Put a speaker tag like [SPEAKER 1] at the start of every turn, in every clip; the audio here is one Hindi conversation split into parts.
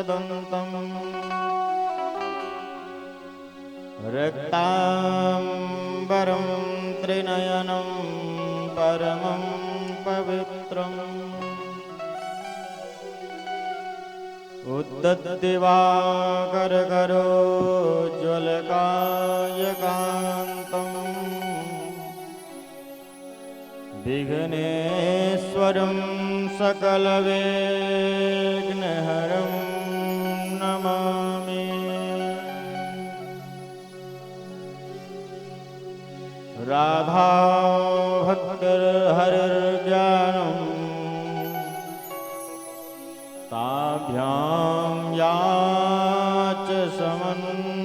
[SPEAKER 1] दन्तम् रक्ताम्बरं त्रिनयनं परमं पवित्रम् उद्दत्दिवाकरकरोज्ज्वलकायकान्तम् विघ्नेश्वरं सकलविघ्नहरं नमामि। राधा भक्तिर्हरिर्ज्ञानम् ताभ्यां या च समन्विता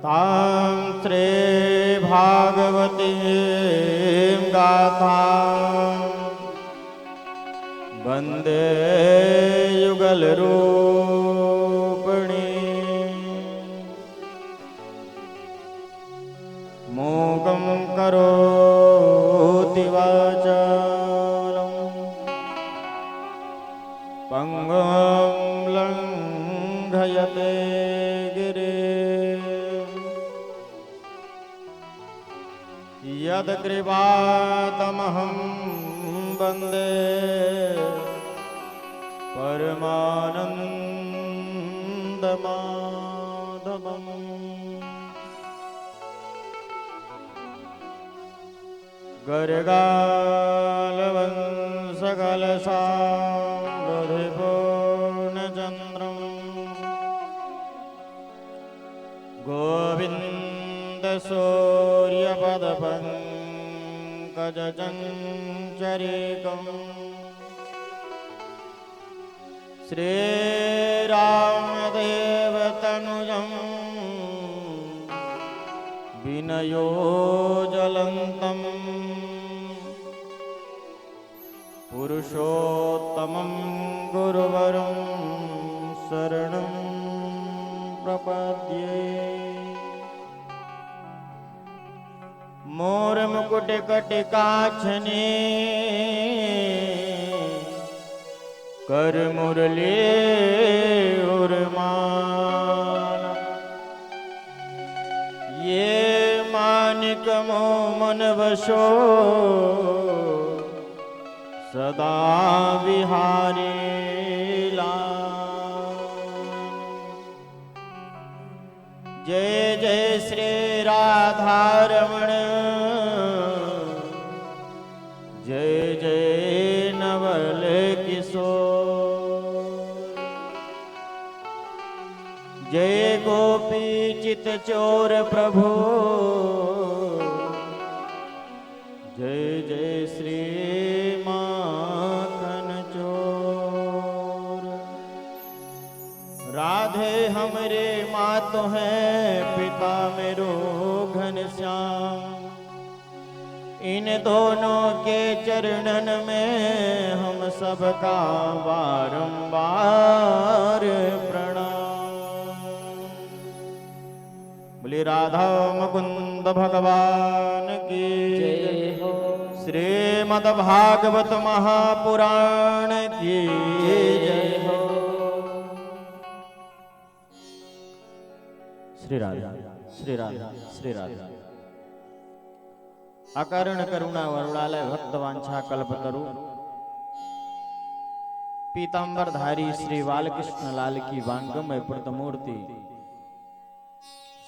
[SPEAKER 1] तां श्री भागवतीं गाथां वन्दे युगलरूपिणी। मूकं करोति वाचालं पङ्गुं लङ्घयते गिरिं यत्कृपातमहं वन्दे परमानन्दमाधवम्। गर्गालवंशकलशामृधिपूर्णचन्द्रं गोविन्दसूर्यपदपङ्कजचञ्चरीकम् श्रीरामदेवतनुजं विनयोज्ज्वलन्तं पुरुषोत्तमं गुरुवरं शरणं प्रपद्ये। मोरमुकुटकटिकाच्छने करमुरली उर्माला ये मानिकमो मनवशो सदा विहारी लाल। जय जय श्री राधारमण जय जय नवल किशोर जय गोपी चित चोर प्रभु जय जय श्री माखन चोर। राधे हमरे मातो हैं पिता मेरो घनश्याम इन दोनों के चरणन में हम सबका बारंबार प्रणाम। बोली राधा मुकुंद भगवान की जय हो। श्रीमद् भागवत महापुराण की जय हो। श्री राधा श्री राधा श्री राधा। अकारण करुणा वरुणालय भक्तवांछा कल्पतरु पीतांबरधारी श्री बालकृष्ण लाल की वांगमय प्रतिमूर्ति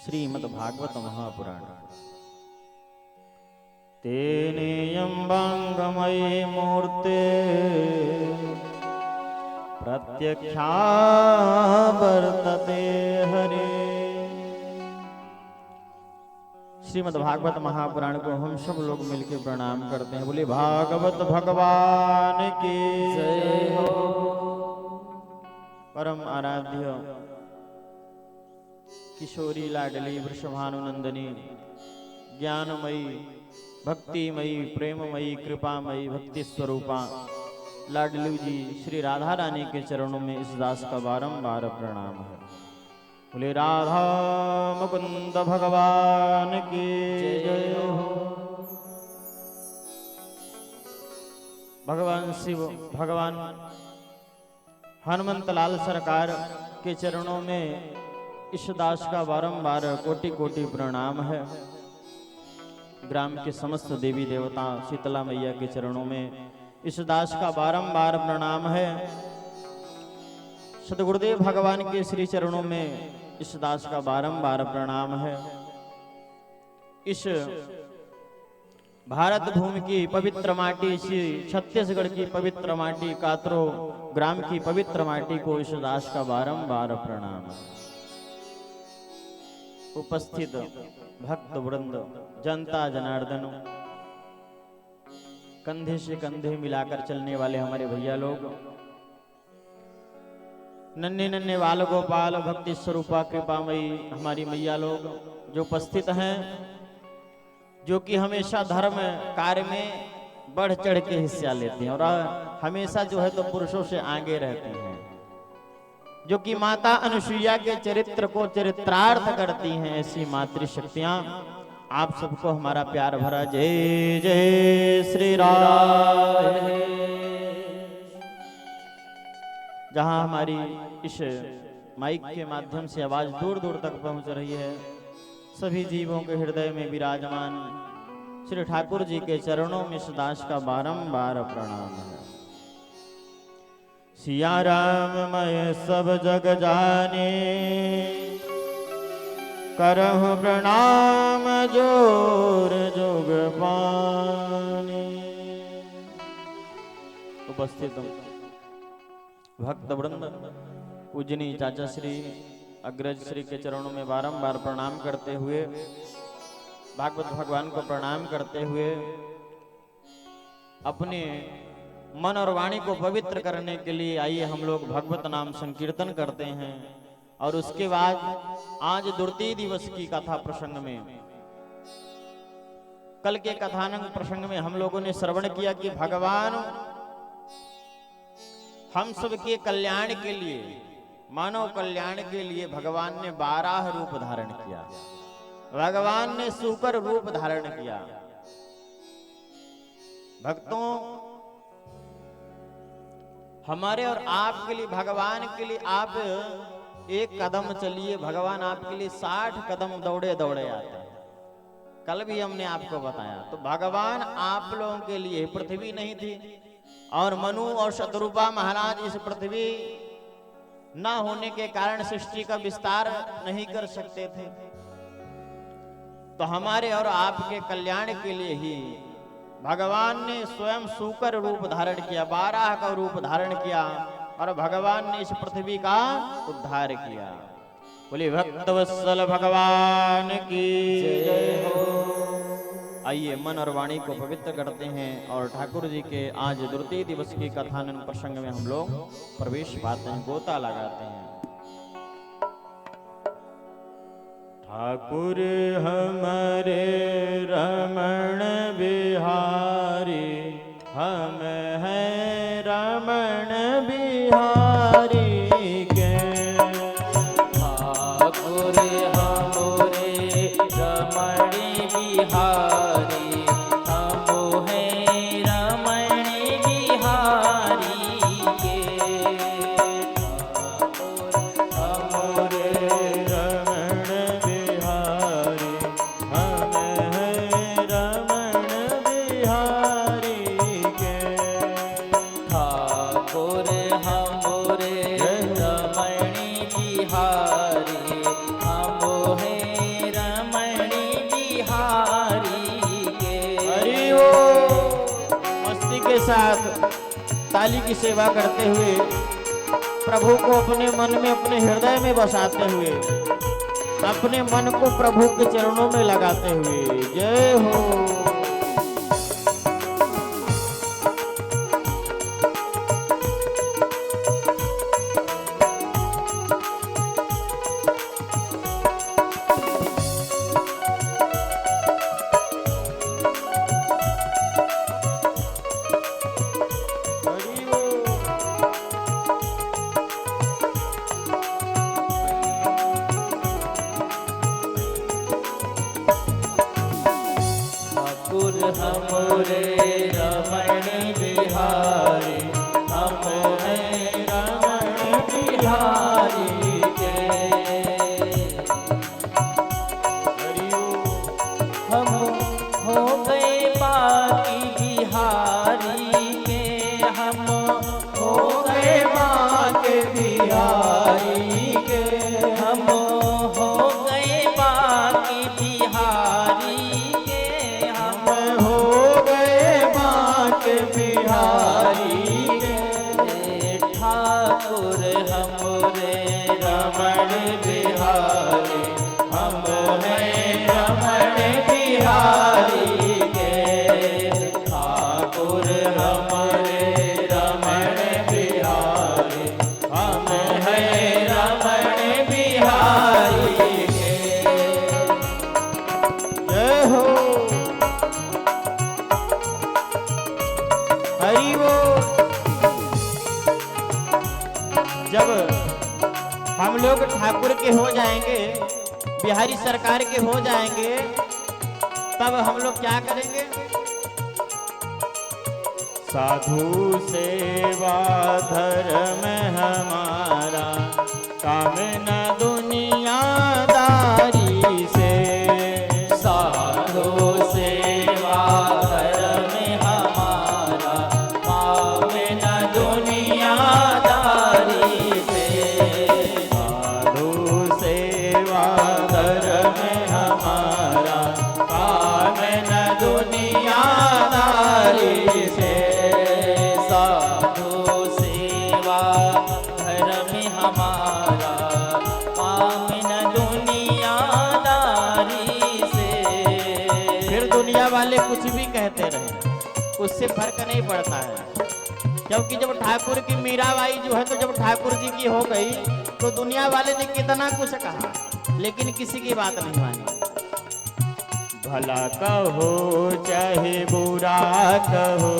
[SPEAKER 1] श्रीमद् भागवत महापुराण। तेनेयं वांगमयी मूर्ते प्रत्यक्षा वर्तते हरे। श्रीमद् भागवत महापुराण को हम सब लोग मिलकर प्रणाम करते हैं। बोले भागवत भगवान की जय हो। परम आराध्य किशोरी लाडली वृषभानुनंदनी ज्ञानमयी भक्तिमयी प्रेममयी कृपामयी भक्ति स्वरूपा लाडलू जी श्री राधा रानी के चरणों में इस दास का बारंबार प्रणाम है। बोले राधा मुकुंद भगवान की जय हो। भगवान शिव, भगवान हनुमंत लाल सरकार के चरणों में इस दास का बारंबार कोटि कोटि प्रणाम है। ग्राम के समस्त देवी देवता शीतला मैया के चरणों में इस दास का बारंबार प्रणाम है। सदगुरुदेव भगवान के श्री चरणों में इस दास का बारंबार प्रणाम है। इस भारत भूमि की पवित्र माटी, इसी छत्तीसगढ़ की पवित्र माटी, कातरो ग्राम की पवित्र माटी को इस दास का बारंबार प्रणाम है। उपस्थित भक्त वृंद, जनता जनार्दन, कंधे से कंधे मिलाकर चलने वाले हमारे भैया लोग, नन्हे नन्हे बाल गोपाल, भक्ति स्वरूपा कृपामयी हमारी मैया लोग जो उपस्थित हैं, जो कि हमेशा धर्म कार्य में बढ़ चढ़ के हिस्सा लेते हैं और हमेशा जो है तो पुरुषों से आगे रहते हैं, जो कि माता अनुसुईया के चरित्र को चरित्रार्थ करती हैं। ऐसी मातृशक्तियां आप सबको हमारा प्यार भरा जय जय श्री राम। जहां हमारी इस माइक के माध्यम से आवाज दूर दूर तक पहुंच रही है, सभी जीवों के हृदय में विराजमान श्री ठाकुर जी के चरणों में इस दास का बारंबार प्रणाम है। सिया राम मैं सब जग जाने, करहु प्रणाम जोर जोग पाने। उपस्थित भक्त वृंद, पूजनी चाचा श्री अग्रज श्री के चरणों में बारंबार प्रणाम करते हुए, भागवत भगवान को प्रणाम करते हुए, अपने मन और वाणी को पवित्र करने के लिए आइए हम लोग भगवत नाम संकीर्तन करते हैं। और उसके बाद आज द्वितीय दिवस की कथा प्रसंग में, कल के कथानक प्रसंग में हम लोगों ने श्रवण किया कि भगवान हम सबके कल्याण के लिए, मानव कल्याण के लिए भगवान ने 12 रूप धारण किया। भगवान ने सूकर रूप धारण किया। भक्तों, हमारे और आपके लिए, भगवान के लिए आप एक कदम चलिए, भगवान आपके लिए 60 कदम दौड़े दौड़े आते हैं। कल भी हमने आपको बताया। तो भगवान आप लोगों के लिए पृथ्वी नहीं थी, और मनु और शतरूपा महाराज इस पृथ्वी न होने के कारण सृष्टि का विस्तार नहीं कर सकते थे। तो हमारे और आपके कल्याण के लिए ही भगवान ने स्वयं सूकर रूप धारण किया, 12 का रूप धारण किया, और भगवान ने इस पृथ्वी का उद्धार किया। बोले भक्तवत्सल भगवान की जय हो। आइए मन और वाणी को पवित्र करते हैं और ठाकुर जी के आज द्वितीय दिवस की कथानन प्रसंग में हम लोग प्रवेश पाते हैं, गोता लगाते हैं। ठाकुर हमारे रमण बिहारी, हम हैं रमण बिहारी के।
[SPEAKER 2] ठाकुर हमरे रमण बिहारी, हम हैं रमण बिहारी के। ठाकुर हमरे
[SPEAKER 1] रमण बिहारी, हम हैं रमण बिहारी के।
[SPEAKER 2] ठाकुर हमरे रमण बिहारी, हम हैं रमण बिहारी के।
[SPEAKER 1] हरि वो मस्ती के साथ ताली की सेवा करते हुए, प्रभु को अपने मन में, अपने हृदय में बसाते हुए, अपने मन को प्रभु के चरणों में लगाते हुए जय हो। हरि वो।
[SPEAKER 2] हमरे रमण बिहारी, हम हैं रमण बिहारी के। हम हो गए बाकी बिहारी के, हम हो गए बाकी बिहारी के, हम हो गए बाकी बिहारी के, हम
[SPEAKER 1] हो गए बाके बिहारी
[SPEAKER 2] के। ठाकुर हमरे रमण बिहारी, हम हैं रमण बिहारी के। ठाकुर हमरे रमण बिहारी, हम हैं रमण बिहारी के।
[SPEAKER 1] जय हो हरि वो। जब हम लोग ठाकुर के हो जाएंगे, बिहारी सरकार के हो जाएंगे, तब हम लोग क्या करेंगे? साधु सेवा धर्म हमारा, काम न दुनियादारी से।
[SPEAKER 2] साधु सेवा धर्म हमारा, काम न दुनियादारी से।
[SPEAKER 1] साधु सेवा धर्म हमारा,
[SPEAKER 2] काम न दुनियादारी से। साधु सेवा धर्म हमारा, काम न दुनियादारी से।
[SPEAKER 1] फिर दुनिया वाले कुछ भी कहते रहे, उससे फर्क नहीं पड़ता है। क्योंकि जब ठाकुर की मीराबाई जो है, तो जब ठाकुर जी की हो गई, तो दुनिया वाले ने कितना कुछ कहा, लेकिन किसी की बात नहीं मानी। भला कहो चाहे बुरा कहो,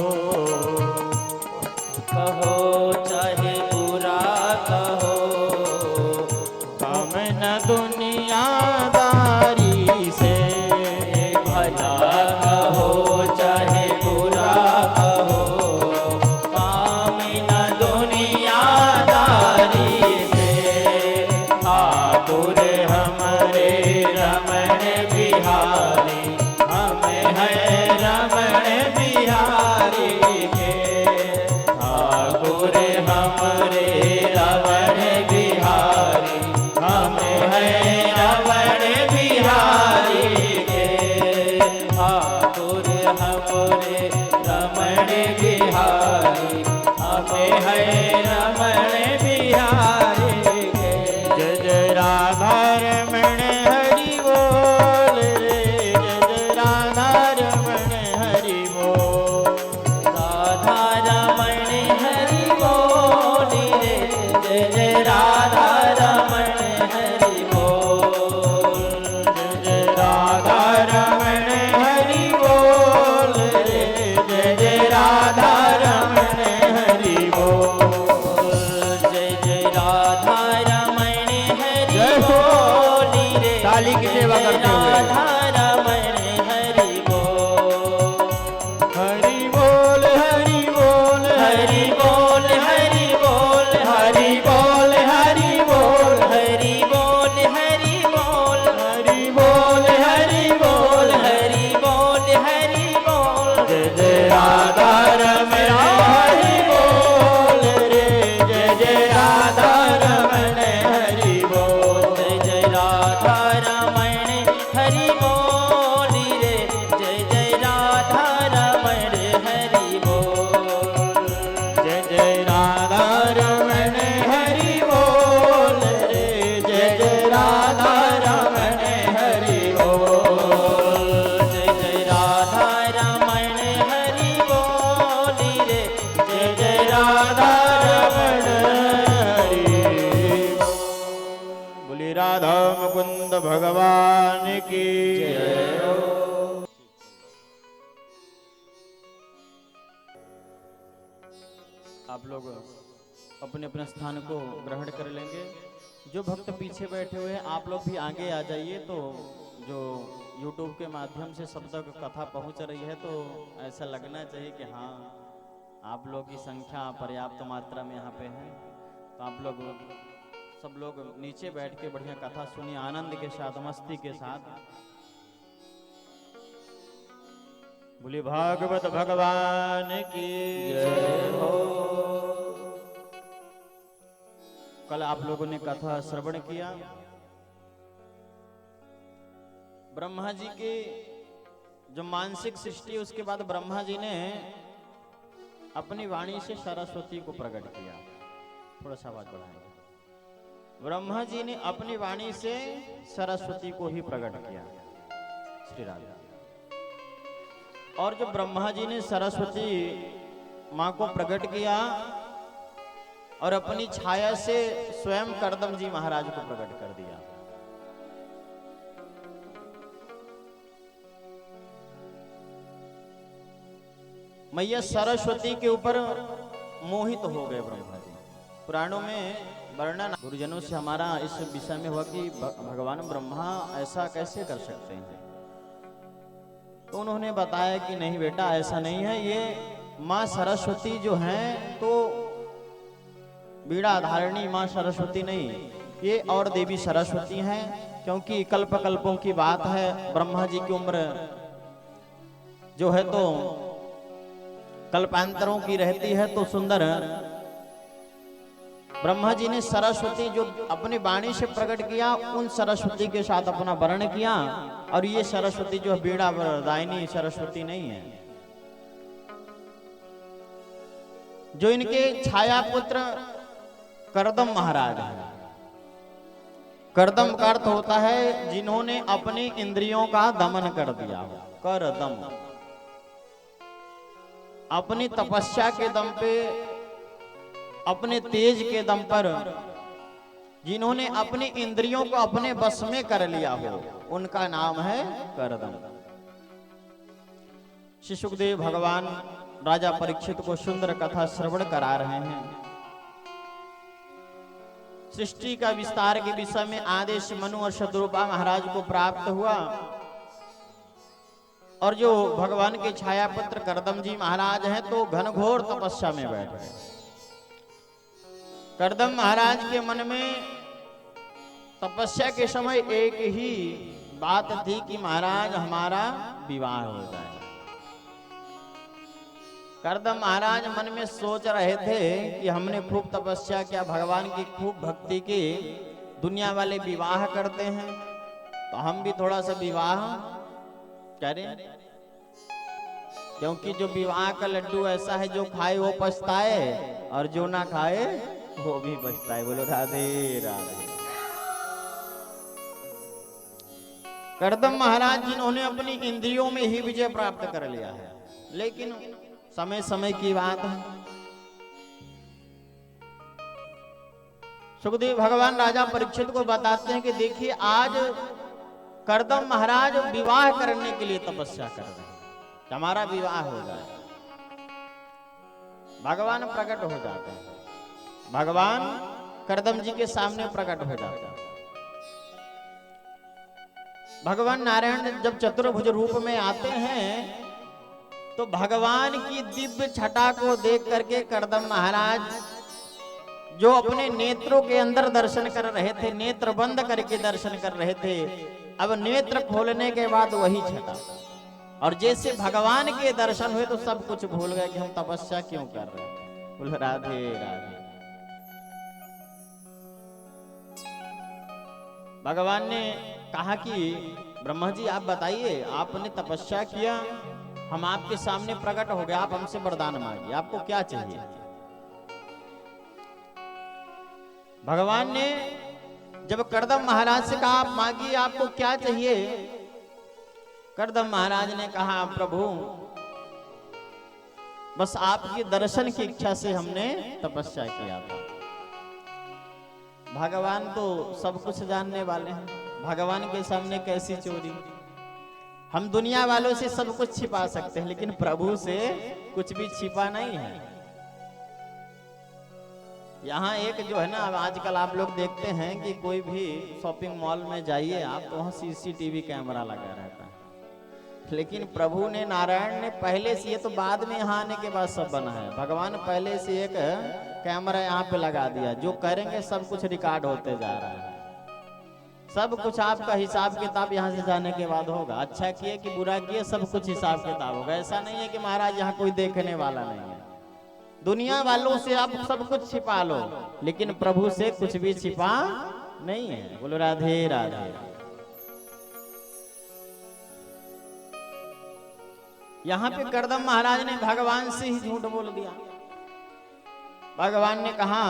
[SPEAKER 2] कहो चाहे बुरा कहो,
[SPEAKER 1] काम न दुनियादारी से।
[SPEAKER 2] भला कहो चाहे बुरा कहो, काम न दुनियादारी से। ठाकुर हमरे रमण बिहारी, हम हैं रमण बिहारी के। ठाकुर हमरे रमण बिहारी, हम हैं रमण बिहारी के। ठाकुर हमरे रमण बिहारी, हम हैं रमण बिहारी के।
[SPEAKER 1] जय जय राधा रमण हरि बोल रे, जय जय राधा रमण हरि बोल।
[SPEAKER 2] राधा रमण हरि बोल रे, जय जय राधा रमण हरि बोल।
[SPEAKER 1] जय जय राधा रमण हरि बोल रे, जय जय राधा रमण हरि बोल।
[SPEAKER 2] जय जय राधा रमण हरि
[SPEAKER 1] जय हो।
[SPEAKER 2] बोल रे,
[SPEAKER 1] ताली की सेवा करते हुए।
[SPEAKER 2] राधा रमण हरि बोल।
[SPEAKER 1] हरि बोल हरि बोल
[SPEAKER 2] हरि बोल हरि बोल
[SPEAKER 1] हरि बोल हरि बोल
[SPEAKER 2] हरि बोल हरि बोल
[SPEAKER 1] हरि बोल हरि बोल
[SPEAKER 2] हरि बोल हरि बोल।
[SPEAKER 1] जय जय राधा रमण हरि बोल रे, जय जय राधा रमण हरि बोल।
[SPEAKER 2] जय जय राधा रमण हरि बोल रे, जय जय राधा रमण हरि बोल।
[SPEAKER 1] जय जय राधा रमण हरि बोल रे, जय जय राधा रमण हरि बोल।
[SPEAKER 2] जय जय राधा रमण हरि बोल रे, जय जय राधा
[SPEAKER 1] रमण हरि बोल। बोली राधा मुकुंद भगवान की
[SPEAKER 2] जय हो।
[SPEAKER 1] आप लोग अपने अपने स्थान को ग्रहण कर लेंगे। जो भक्त पीछे बैठे हुए हैं आप लोग भी आगे आ जाइए, तो जो YouTube के माध्यम से सब तक कथा पहुंच रही है, तो ऐसा लगना चाहिए कि हाँ आप लोग की संख्या पर्याप्त मात्रा में यहाँ पे है। तो आप लोग सब लोग नीचे बैठ के बढ़िया कथा सुनिए, आनंद के साथ, मस्ती के साथ। बोले भागवत भगवान की जय हो। कल आप लोगों ने कथा श्रवण किया। ब्रह्मा जी की जो मानसिक सृष्टि, उसके बाद ब्रह्मा जी ने अपनी वाणी से सरस्वती को प्रकट किया। थोड़ा सा आवाज बढ़ाएंगे। ब्रह्मा जी ने अपनी वाणी से सरस्वती को ही प्रकट किया, श्री राधा। और जब ब्रह्मा जी ने सरस्वती मां को प्रकट किया और अपनी छाया से स्वयं कर्दम जी महाराज को प्रकट कर दिया। मैया सरस्वती के ऊपर मोहित हो गए ब्रह्मा जी। पुराणों में वर्णन गुरुजनों से हमारा इस विषय में हुआ कि भगवान ब्रह्मा ऐसा कैसे कर सकते हैं। तो उन्होंने बताया कि नहीं बेटा, ऐसा नहीं है। ये माँ सरस्वती जो हैं, तो बीड़ा धारणी माँ सरस्वती नहीं, ये और देवी सरस्वती हैं। क्योंकि कल्प कल्पों की बात है, ब्रह्मा जी की उम्र जो है तो कल्पांतरों की रहती है। तो सुंदर ब्रह्मा जी ने सरस्वती जो अपनी वाणी से प्रकट किया, उन सरस्वती के साथ अपना वर्ण किया। और ये सरस्वती जो बीड़ा दायनी सरस्वती नहीं है, जो इनके छाया पुत्र कर्दम महाराज है। कर्दम का अर्थ होता है जिन्होंने अपनी इंद्रियों का दमन कर दिया। कर्दम अपनी तपस्या के दम पे, अपने तेज के दम पर जिन्होंने अपनी इंद्रियों को अपने बस में कर लिया हो, उनका नाम है कर्दम। श्री सुखदेव भगवान राजा परीक्षित को सुंदर कथा श्रवण करा रहे हैं। सृष्टि का विस्तार के विषय में आदेश मनु और शत्रुपा महाराज को प्राप्त हुआ। और जो भगवान के छाया पुत्र कर्दम जी महाराज हैं, तो घनघोर तपस्या में बैठ गए। कर्दम महाराज के मन में तपस्या के समय एक ही बात थी कि महाराज हमारा विवाह हो जाए। कर्दम महाराज मन में सोच रहे थे कि हमने खूब तपस्या किया, भगवान की खूब भक्ति की, दुनिया वाले विवाह करते हैं, तो हम भी थोड़ा सा विवाह करें। क्योंकि जो विवाह का लड्डू ऐसा है, जो खाए वो पछताए और जो ना खाए वो भी पछताए। बोलो राधे राधे। कर्दम महाराज जिन्होंने अपनी इंद्रियों में ही विजय प्राप्त कर लिया है, लेकिन समय समय की बात है। सुखदेव भगवान राजा परीक्षित को बताते हैं कि देखिए, आज कर्दम महाराज विवाह करने के लिए तपस्या कर रहे हैं, हमारा विवाह हो जाए। भगवान प्रकट हो जाते हैं, भगवान कर्दम जी के सामने प्रकट हो जाते हैं। भगवान नारायण जब चतुर्भुज रूप में आते हैं, तो भगवान की दिव्य छटा को देख करके कर्दम महाराज जो अपने नेत्रों के अंदर दर्शन कर रहे थे, नेत्र बंद करके दर्शन कर रहे थे, अब नेत्र खोलने के बाद वही छटा। और जैसे भगवान के दर्शन हुए तो सब कुछ भूल गए कि हम तपस्या क्यों कर रहे हैं। बोल राधे राधे। भगवान ने कहा कि ब्रह्मा जी आप बताइए, आपने तपस्या किया, हम आपके सामने प्रकट हो गए, आप हमसे वरदान मांगिए, आपको क्या चाहिए। भगवान ने जब कर्दम महाराज से कहा आप मांगिए, आपको क्या चाहिए। कर्दम महाराज ने कहा प्रभु, बस आपके दर्शन की इच्छा से हमने तपस्या किया था। भगवान तो सब कुछ जानने वाले हैं, भगवान के सामने कैसी चोरी। हम दुनिया वालों से सब कुछ छिपा सकते हैं, लेकिन प्रभु से कुछ भी छिपा नहीं है। यहाँ एक जो है ना, अब आजकल आप लोग देखते हैं कि कोई भी शॉपिंग मॉल में जाइए आप, तो वहाँ सीसीटीवी कैमरा लगा रहता है। लेकिन प्रभु ने, नारायण ने पहले से, ये तो बाद में यहाँ आने के बाद सब बना है। भगवान पहले से एक कैमरा यहाँ पे लगा दिया, जो करेंगे सब कुछ रिकॉर्ड होते जा रहा है। सब कुछ आपका हिसाब किताब यहाँ से जाने के बाद होगा। अच्छा किए कि बुरा किए, सब कुछ हिसाब किताब होगा। ऐसा नहीं है कि महाराज यहाँ कोई देखने वाला नहीं है। दुनिया वालों से आप सब कुछ छिपा लो, लेकिन प्रभु से कुछ भी छिपा नहीं है। बोलो राधे राधे। यहाँ पे करदम महाराज ने भगवान से ही झूठ बोल दिया। भगवान ने कहा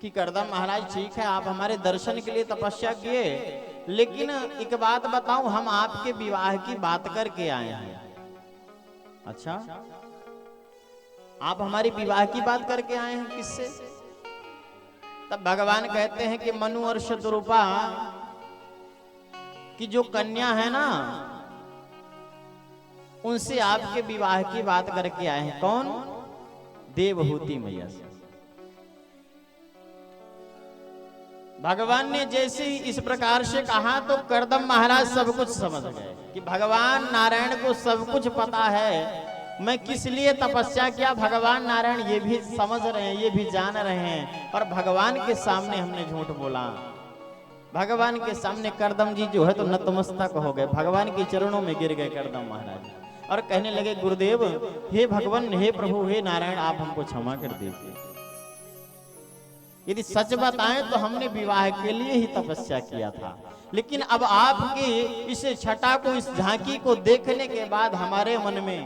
[SPEAKER 1] कि करदम महाराज ठीक है, आप हमारे दर्शन के लिए तपस्या किए, लेकिन एक बात बताऊं, हम आपके विवाह की बात करके आए हैं। अच्छा, आप हमारी विवाह की बात करके आए हैं, किससे? तब भगवान कहते हैं कि मनु और शतरूपा की जो कन्या है ना, उनसे आपके विवाह की बात करके आए हैं। कौन? देवहूति मैया से। भगवान ने जैसे ही इस प्रकार से कहा तो करदम महाराज सब कुछ समझ गए कि भगवान नारायण को सब कुछ पता है, मैं किस लिए तपस्या किया भगवान नारायण ये भी समझ रहे हैं, ये भी जान रहे हैं। और भगवान के सामने हमने झूठ बोला। भगवान के सामने करदम जी जो है तो नतमस्तक हो गए, भगवान के चरणों में गिर गए करदम महाराज और कहने लगे, गुरुदेव, हे भगवान, हे प्रभु, हे नारायण, आप हमको क्षमा कर दीजिए। यदि सच बताएं तो हमने विवाह के लिए ही तपस्या किया था, लेकिन अब आपकी इस छटा को, इस झांकी को देखने के बाद हमारे मन में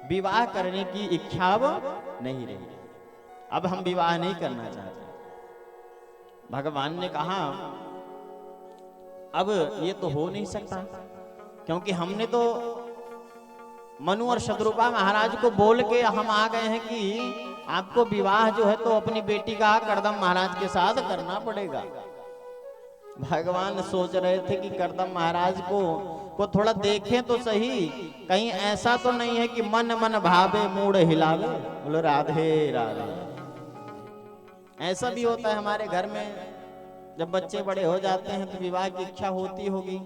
[SPEAKER 1] विवाह करने की इच्छा अब नहीं रही। अब हम विवाह नहीं करना चाहते। भगवान ने कहा, अब ये तो हो नहीं सकता, क्योंकि हमने तो मनु और शतरूपा महाराज को बोल के हम आ गए हैं कि आपको विवाह जो है तो अपनी बेटी का करदम महाराज के साथ करना पड़ेगा। भगवान सोच रहे थे कि करदम महाराज को थोड़ा देखें तो सही, कहीं ऐसा तो नहीं है कि मन मन भावे मूड हिलावे। बोलो राधे राधे। ऐसा भी होता है हमारे घर में, जब बच्चे बड़े हो जाते हैं तो विवाह की इच्छा होती होगी,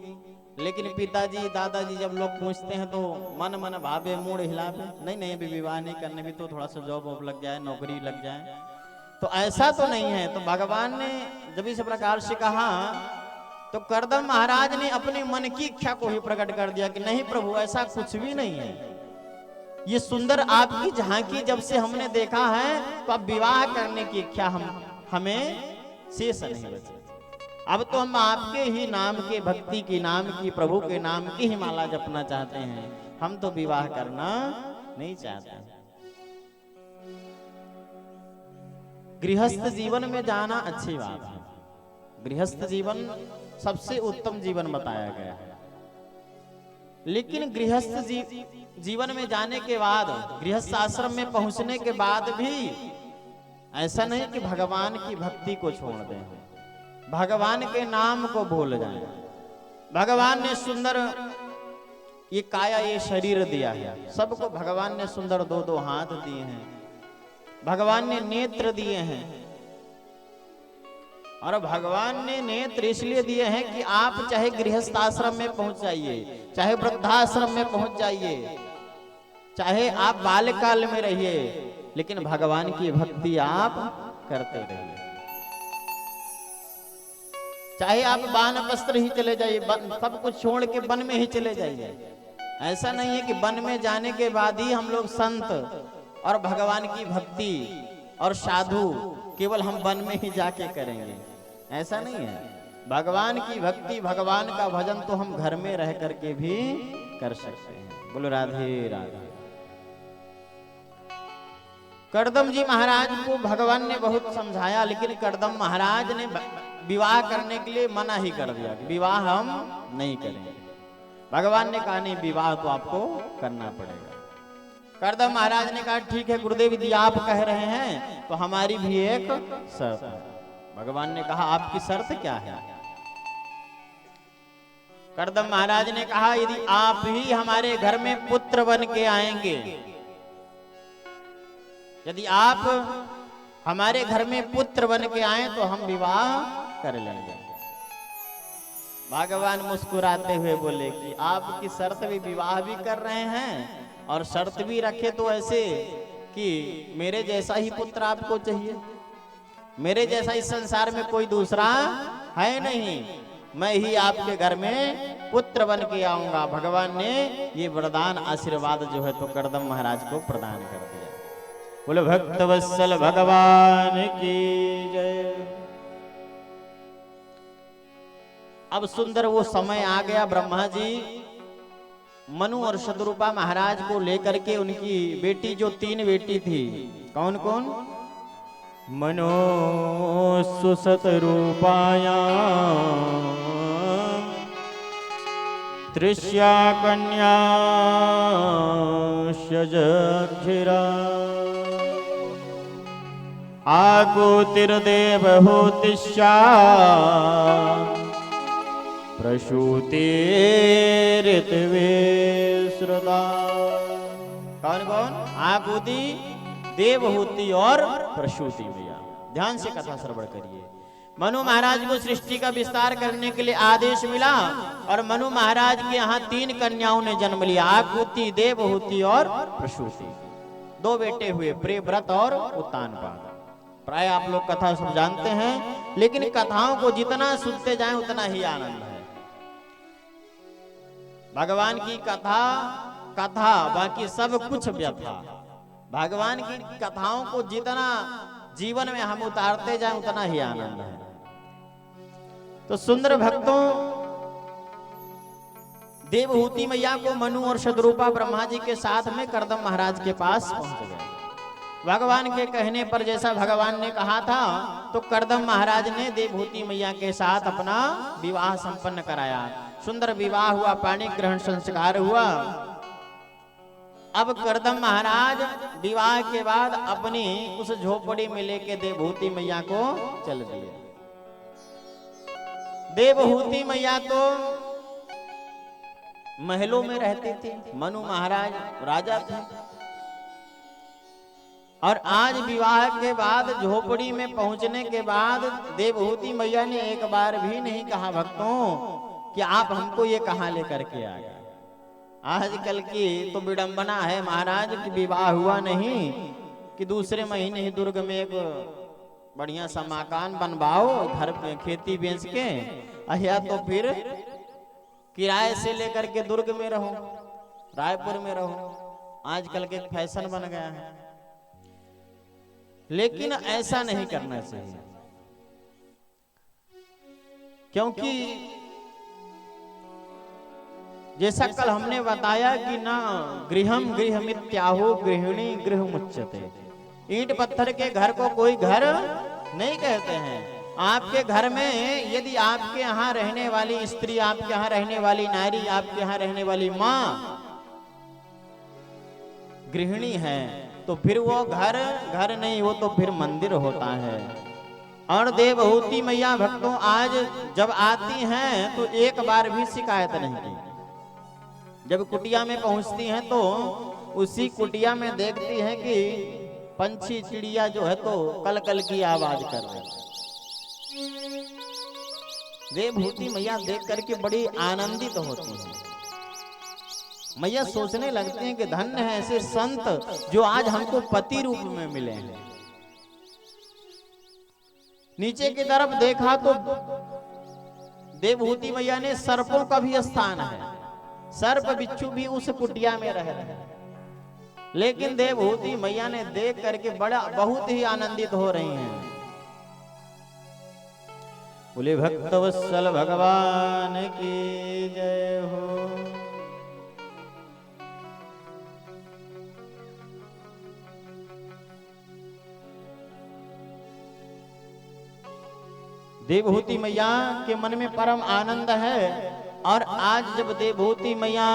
[SPEAKER 1] लेकिन पिताजी दादाजी जब लोग पूछते हैं तो मन मन भावे मूड हिलावे, नहीं अभी विवाह नहीं करने, भी तो थोड़ा सा जॉब वॉब लग जाए, नौकरी लग जाए। तो ऐसा तो नहीं है। तो भगवान ने जब इस प्रकार से कहा तो करदम महाराज ने अपने मन की इच्छा को ही प्रकट कर दिया कि नहीं प्रभु, ऐसा कुछ भी नहीं है। ये सुंदर आपकी झांकी जब से हमने देखा है तो अब विवाह करने की इच्छा हमें शेष नहीं बची। अब तो हम आपके ही नाम के, भक्ति की नाम की, प्रभु के नाम की ही माला जपना चाहते हैं, हम तो विवाह करना नहीं चाहते। गृहस्थ जीवन में जाना अच्छी बात है। गृहस्थ जीवन सबसे उत्तम जीवन बताया गया है, लेकिन गृहस्थ जीवन में जाने के बाद, गृहस्थ आश्रम में पहुंचने के बाद भी ऐसा नहीं कि भगवान की भक्ति को छोड़ दें, भगवान के नाम को भूल जाएं। भगवान ने सुंदर ये काया, ये शरीर दिया है, सबको भगवान ने सुंदर दो दो हाथ दिए हैं, भगवान ने नेत्र दिए हैं। और भगवान ने नेत्र इसलिए दिए हैं कि आप चाहे गृहस्थ आश्रम में पहुंच जाइए, चाहे वृद्धाश्रम में पहुंच जाइए, चाहे आप बाल्यकाल में रहिए, लेकिन भगवान की भक्ति आप करते रहिए। चाहे आप वानप्रस्थ ही चले जाइए, सब कुछ छोड़ के वन में ही चले जाइए। ऐसा नहीं है कि वन में जाने के बाद ही हम लोग संत और भगवान की भक्ति और साधु केवल हम वन में ही जाके करेंगे, ऐसा नहीं है। भगवान की भक्ति, भगवान का भजन तो हम घर में रह करके भी कर सकते हैं। बोलो राधे राधे। करदम जी महाराज को भगवान ने बहुत समझाया, लेकिन करदम महाराज ने विवाह करने के लिए मना ही कर दिया कि विवाह हम नहीं करेंगे। भगवान ने कहा नहीं, विवाह तो आपको करना पड़ेगा। करदम महाराज ने कहा ठीक है गुरुदेव, यदि आप कह रहे हैं तो हमारी भी एक शर्त है। भगवान ने कहा आपकी शर्त क्या है? करदम महाराज ने कहा यदि आप ही हमारे घर में पुत्र बन के आएंगे, यदि आप हमारे घर में पुत्र बन के आए तो हम विवाह कर लेंगे। भगवान मुस्कुराते हुए बोले कि आपकी शर्त भी, विवाह भी कर रहे हैं और शर्त भी रखे तो ऐसे कि मेरे जैसा ही पुत्र आपको चाहिए। मेरे जैसा इस संसार में कोई दूसरा है नहीं, मैं ही आपके घर में पुत्र बन के आऊंगा। भगवान ने ये वरदान आशीर्वाद जो है तो कर्दम महाराज को प्रदान कर दिया। बोले भक्त वत्सल भगवान की जय। अब सुंदर वो समय आ गया, ब्रह्मा जी मनु और शतरूपा महाराज को लेकर के उनकी बेटी, जो 3 बेटी थी, कौन कौन? मनो सुशतरूपाया तृष्या कन्या शजक्षिरा आकुतिर्देवहूतिश्चा प्रसूति ऋतवे श्रुता। कौन कौन? आकुति, देवहूति और प्रसूति। भैया ध्यान से कथा श्रवण करिए। मनु महाराज को सृष्टि का विस्तार करने के लिए आदेश मिला और मनु महाराज के यहाँ 3 कन्याओं ने जन्म लिया, आकुति, देवहूति और प्रसूति। 2 बेटे हुए, प्रियव्रत और उत्तानपाद। प्राय आप लोग कथा सब जानते हैं, लेकिन कथाओं को जितना सुनते जाएं उतना ही आनंद है। भगवान की कथा कथा, बाकी सब कुछ व्यथा। भगवान की कथाओं को जितना जीवन में हम उतारते जाएं उतना ही आनंद है। तो सुंदर भक्तों, देवहूति मैया को मनु और शतरूपा ब्रह्मा जी के साथ में कर्दम महाराज के पास पहुंच गए। भगवान के कहने पर जैसा भगवान ने कहा था तो कर्दम महाराज ने देवहूति मैया के साथ अपना विवाह संपन्न कराया। सुंदर विवाह हुआ, पाणी ग्रहण संस्कार हुआ। अब कर्दम महाराज विवाह के बाद अपनी उस झोपड़ी में लेके देवहूति मैया को चल दिए। देवहूति मैया तो महलों में रहती थी, मनु महाराज राजा थे, और आज विवाह के बाद झोपड़ी में पहुंचने के बाद देवहूति मैया ने एक बार भी नहीं कहा भक्तों कि आप हमको ये कहां लेकर के आ गए। आजकल की तो विडंबना है महाराज कि विवाह हुआ नहीं कि दूसरे महीने ही दुर्ग में एक बढ़िया सा मकान बनवाओ, घर पे खेती बेच के, या तो फिर किराए से लेकर के दुर्ग में रहो, रायपुर में रहो। आजकल के फैशन बन गया है, लेकिन ऐसा नहीं करना चाहिए, क्योंकि जैसा कल हमने बताया कि ना गृहम गृहमित्याहो गृहिणी गृहमुच्यते। ईंट पत्थर के घर को कोई घर नहीं कहते हैं। आपके घर में यदि आपके यहाँ रहने वाली स्त्री, आपके यहाँ रहने वाली नारी, आपके यहाँ रहने वाली माँ गृहिणी है तो फिर वो घर घर नहीं, वो तो फिर मंदिर होता है। और देवहूति मैया भक्तों आज जब आती हैं तो एक बार भी शिकायत नहीं की। जब कुटिया में पहुंचती हैं तो उसी कुटिया में देखती हैं कि पंछी चिड़िया जो है तो कल कल की आवाज कर रहे हैं। देवहूति मैया देख करके बड़ी आनंदित होती हैं। मैया सोचने लगते हैं कि धन्य है ऐसे संत जो आज हमको पति रूप में मिले हैं। नीचे की तरफ देखा तो देवहूति मैया ने सर्पों का भी स्थान है, सर्प बिच्छू भी उस कुटिया में रह रहे हैं। लेकिन देवहूति मैया ने देख करके बहुत ही आनंदित हो रही हैं। बोले भक्तवत्सल भगवान की जय हो। देवहूति मैया के मन में परम आनंद है। और आज जब देवहूति मैया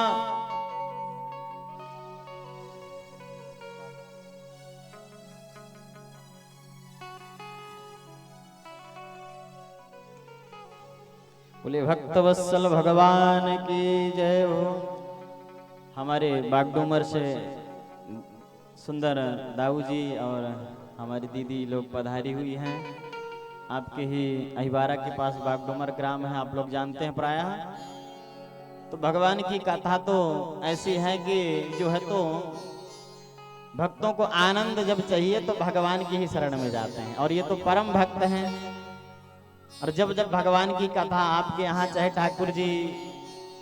[SPEAKER 1] बोले भक्तवत्सल भगवान की जय हो। हमारे बागडूमर से सुंदर दाऊ जी और हमारी दीदी लोग पधारी हुई हैं। आपके ही अहिबारा के पास बागडोमर ग्राम है, आप लोग जानते हैं प्रायः। तो भगवान की कथा तो ऐसी है कि जो है तो भक्तों को आनंद जब चाहिए तो भगवान की ही शरण में जाते हैं, और ये तो परम भक्त हैं। और जब जब भगवान की कथा आपके यहाँ, चाहे ठाकुर जी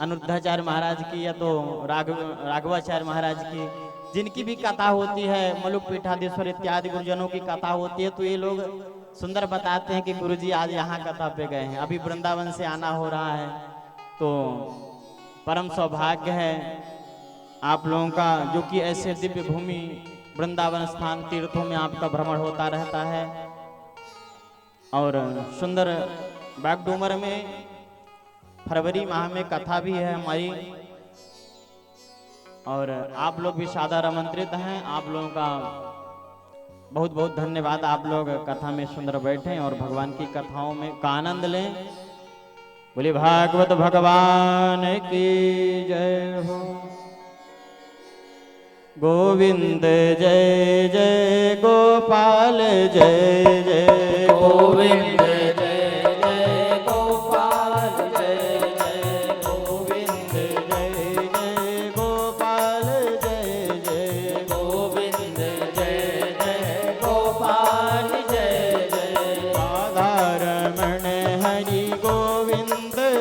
[SPEAKER 1] अनिरुद्धाचार्य महाराज की या तो राघवाचार्य महाराज की, जिनकी भी कथा होती है, मलुक पीठाधीश्वर इत्यादि गुरुजनों की कथा होती है, तो ये लोग सुंदर बताते हैं कि गुरुजी आज यहाँ कथा पे गए हैं, अभी वृंदावन से आना हो रहा है। तो परम सौभाग्य है आप लोगों का, जो कि ऐसे दिव्य भूमि वृंदावन स्थान तीर्थों में आपका भ्रमण होता रहता है। और सुंदर बागडोमर में फरवरी माह में कथा भी है हमारी, और आप लोग भी सादर आमंत्रित हैं। आप लोगों का बहुत बहुत धन्यवाद, आप लोग कथा में सुंदर बैठे और भगवान की कथाओं में का आनंद लें। बोले भागवत भगवान की जय हो। गोविंद जय जय गोपाल जय जय
[SPEAKER 2] गोविंद जय जय गोपाल जय जय
[SPEAKER 1] गोविंद जय जय गोपाल जय जय
[SPEAKER 2] गोविंद जय जय गोपाल जय जय
[SPEAKER 1] राधा रमण हरि गोविंद जय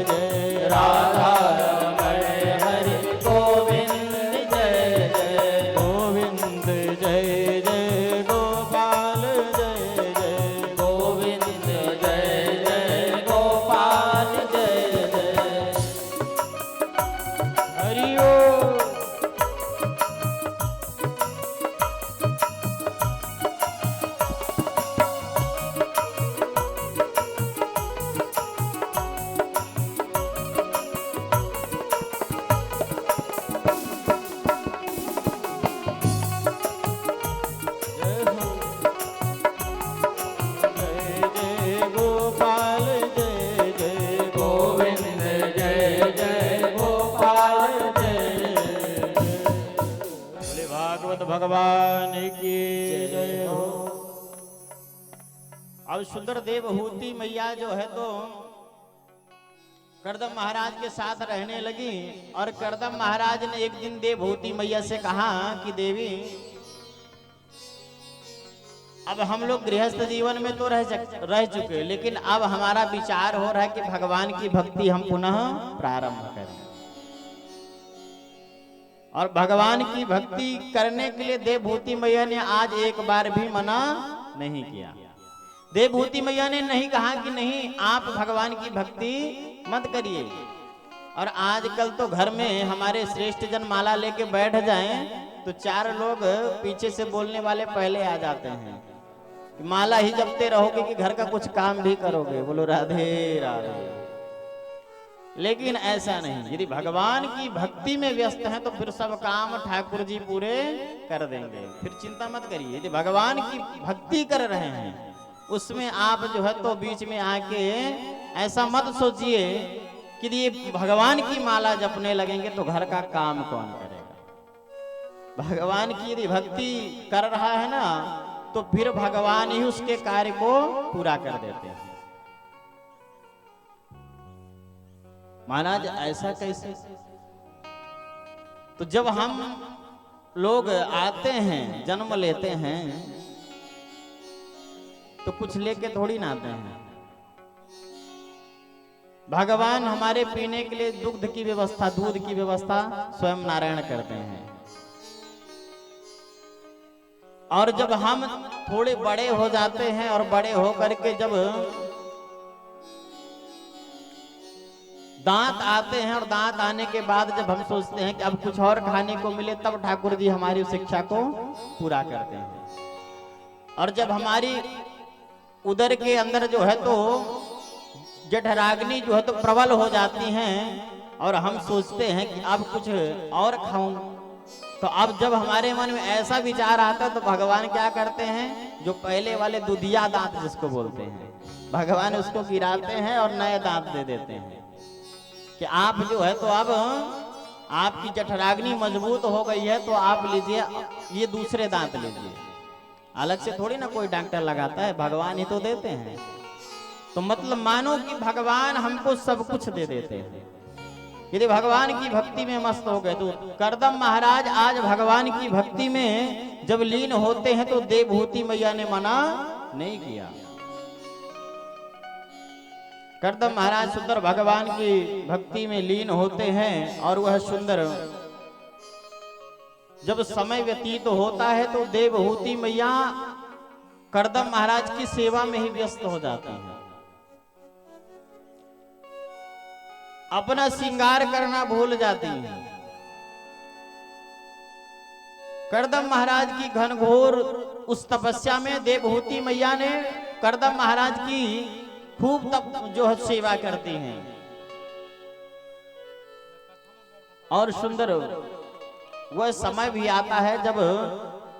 [SPEAKER 1] जय
[SPEAKER 2] राधा रमण हरि गोविंद जय जय
[SPEAKER 1] गोविंद जय जय गोपाल जय जय
[SPEAKER 2] गोविंद जय जय गोपाल जय जय
[SPEAKER 1] हरि ओम। जय हो। जय जय गोपाल जय जय
[SPEAKER 2] गोविंद जय जय गोपाल जय जय
[SPEAKER 1] बोले भागवत भगवान की जय हो। अब सुंदर देवहूति मैया जो है तो करदम महाराज के साथ रहने लगी, और करदम महाराज ने एक दिन देवहूति मैया से कहा कि देवी, अब हम लोग गृहस्थ जीवन में तो रह चुके, लेकिन अब हमारा विचार हो रहा है कि भगवान की भक्ति हम पुनः प्रारंभ करें। और भगवान की भक्ति करने के लिए देवभूति मैया ने आज एक बार भी मना नहीं किया। देवभूति मैया ने नहीं कहा कि नहीं आप भगवान की भक्ति मत करिए। और आजकल तो घर में हमारे श्रेष्ठ जन माला लेके बैठ जाएं तो चार लोग पीछे से बोलने वाले पहले आ जाते हैं कि माला ही जपते रहोगे कि घर का कुछ काम भी करोगे। बोलो राधे राधे। लेकिन ऐसा नहीं, यदि भगवान की भक्ति में व्यस्त हैं तो फिर सब काम ठाकुर जी पूरे कर देंगे, फिर चिंता मत करिए। यदि भगवान की भक्ति कर रहे हैं उसमें आप जो है तो बीच में आके ऐसा मत सोचिए कि ये भगवान की माला जपने लगेंगे तो घर का काम कौन करेगा। भगवान की यदि भक्ति कर रहा है ना तो फिर भगवान ही उसके कार्य को पूरा कर देते हैं। महाराज ऐसा कैसे? तो जब हम लोग आते हैं, जन्म लेते हैं, तो कुछ लेके थोड़ी ना आते हैं। भगवान हमारे पीने के लिए दुग्ध की व्यवस्था, दूध की व्यवस्था स्वयं नारायण करते हैं। और जब हम थोड़े बड़े हो जाते हैं और बड़े हो करके जब दांत आते हैं और दांत आने के बाद जब हम सोचते हैं कि अब कुछ और खाने को मिले, तब ठाकुर जी हमारी शिक्षा को पूरा करते हैं। और जब हमारी उदर के अंदर जो है तो जठराग्नि जो है तो प्रबल हो जाती हैं और हम सोचते हैं कि अब कुछ और खाऊं, तो अब जब हमारे मन में ऐसा विचार आता है तो भगवान क्या करते हैं, जो पहले वाले दुधिया दांत जिसको बोलते हैं, भगवान उसको गिराते हैं और नए दांत दे देते हैं कि आप जो है तो अब आपकी जठराग्नि मजबूत हो गई है तो आप लीजिए ये दूसरे दांत लीजिए। अलग से थोड़ी ना कोई डॉक्टर लगाता है, भगवान ही तो देते हैं। तो मतलब मानो कि भगवान हमको सब कुछ दे देते हैं। यदि भगवान की भक्ति में मस्त हो गए तो करदम महाराज आज भगवान की भक्ति में जब लीन होते हैं तो देवहूति मैया ने मना नहीं किया। करदम महाराज सुंदर भगवान की भक्ति में लीन होते हैं और वह सुंदर जब समय व्यतीत होता है तो देवहूति मैया करदम महाराज की सेवा में ही व्यस्त हो जाती हैं। अपना श्रृंगार करना भूल जाती हैं। करदम महाराज की घनघोर उस तपस्या में देवहूति मैया ने करदम महाराज की खूब तप जो है सेवा करती हैं। और सुंदर वह समय भी आता है जब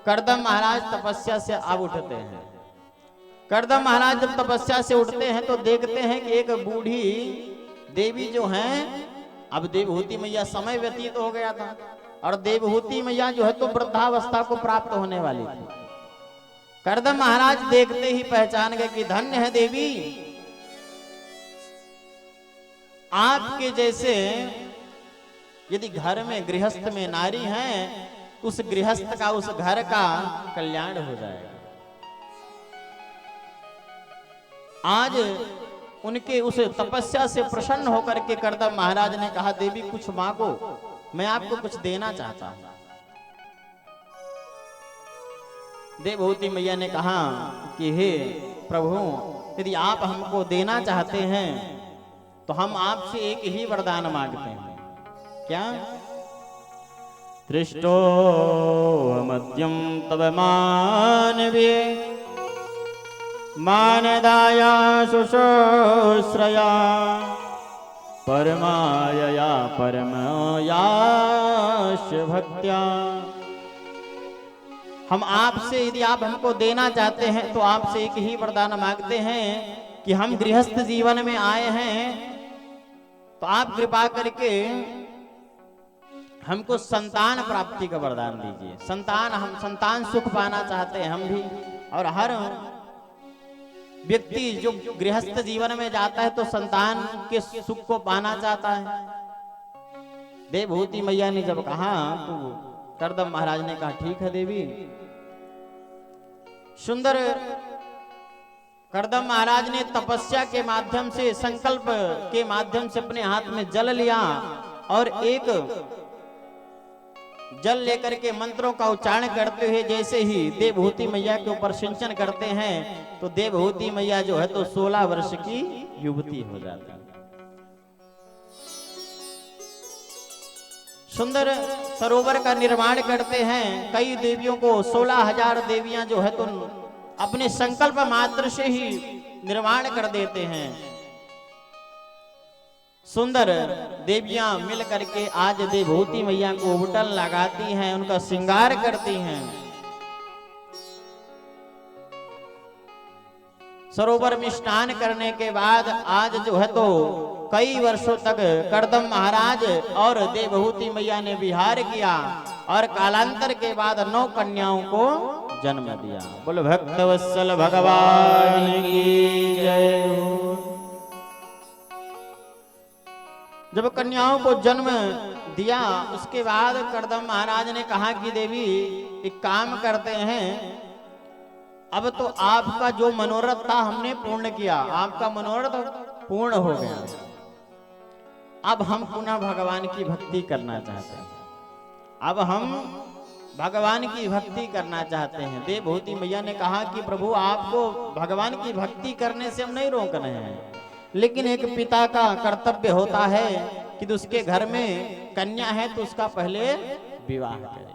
[SPEAKER 1] करदम महाराज तपस्या से अब उठते हैं। करदम महाराज जब तपस्या से उठते हैं तो देखते हैं कि एक बूढ़ी देवी जो हैं, अब देवहूति मैया समय व्यतीत हो गया था और देवहूति मैया जो है तो वृद्धावस्था को प्राप्त होने वाली थी। करदम महाराज देखते ही पहचान गए कि धन्य है देवी, आपके जैसे यदि घर में गृहस्थ में नारी हैं तो उस गृहस्थ का उस घर का कल्याण हो जाएगा। आज उनके उस तपस्या से प्रसन्न होकर के करदम महाराज ने कहा देवी कुछ मांगो, मैं आपको कुछ देना चाहता हूं। देवहूति मैया ने कहा कि हे प्रभु, यदि आप हमको देना चाहते हैं तो हम आपसे एक ही वरदान मांगते हैं। क्या? दृष्टो मध्यम तव मानवे मानदाया शुश्रूषया परमायया परमयाश भक्त्या। हम आपसे यदि आप हमको देना चाहते हैं तो आपसे एक ही वरदान मांगते हैं कि हम गृहस्थ जीवन में आए हैं तो आप कृपा करके हमको संतान प्राप्ति का वरदान दीजिए। हम संतान सुख पाना चाहते हैं हम भी। और हर व्यक्ति जो गृहस्थ जीवन में जाता है तो संतान के सुख को पाना चाहता है। देवहूति मैया ने जब कहा तो करदम महाराज ने कहा ठीक है देवी। सुंदर करदम महाराज ने तपस्या के माध्यम से, संकल्प के माध्यम से अपने हाथ में जल लिया और एक जल लेकर के मंत्रों का उच्चारण करते हुए जैसे ही देवहूति मैया के ऊपर सिंचन करते हैं तो देवहूति मैया जो है तो 16 वर्ष की युवती हो जाती है। सुंदर सरोवर का निर्माण करते हैं। कई देवियों को 16,000 देवियां जो है तो अपने संकल्प मात्र से ही निर्माण कर देते हैं। सुंदर देवियां मिल करके आज देवहूति मैया को उबटन लगाती हैं, उनका श्रृंगार करती हैं। सरोवर में स्नान करने के बाद आज जो है तो कई वर्षों तक करदम महाराज और देवहूति मैया ने विहार किया और कालांतर के बाद 9 कन्याओं को जन्म दिया। बोलो भक्तवत्सल भगवान की जय हो। जब कन्याओं को जन्म दिया उसके बाद करदम महाराज ने कहा कि देवी एक काम करते हैं, अब तो आपका जो मनोरथ था हमने पूर्ण किया, आपका मनोरथ पूर्ण हो गया। अब हम पुनः भगवान की भक्ति करना चाहते हैं। अब हम भगवान की भक्ति करना चाहते हैं। देवहूति मैया ने कहा कि प्रभु आपको भगवान की भक्ति करने से हम नहीं रोक रहे हैं, लेकिन एक पिता का कर्तव्य होता है कि उसके घर में कन्या है तो उसका पहले विवाह करे।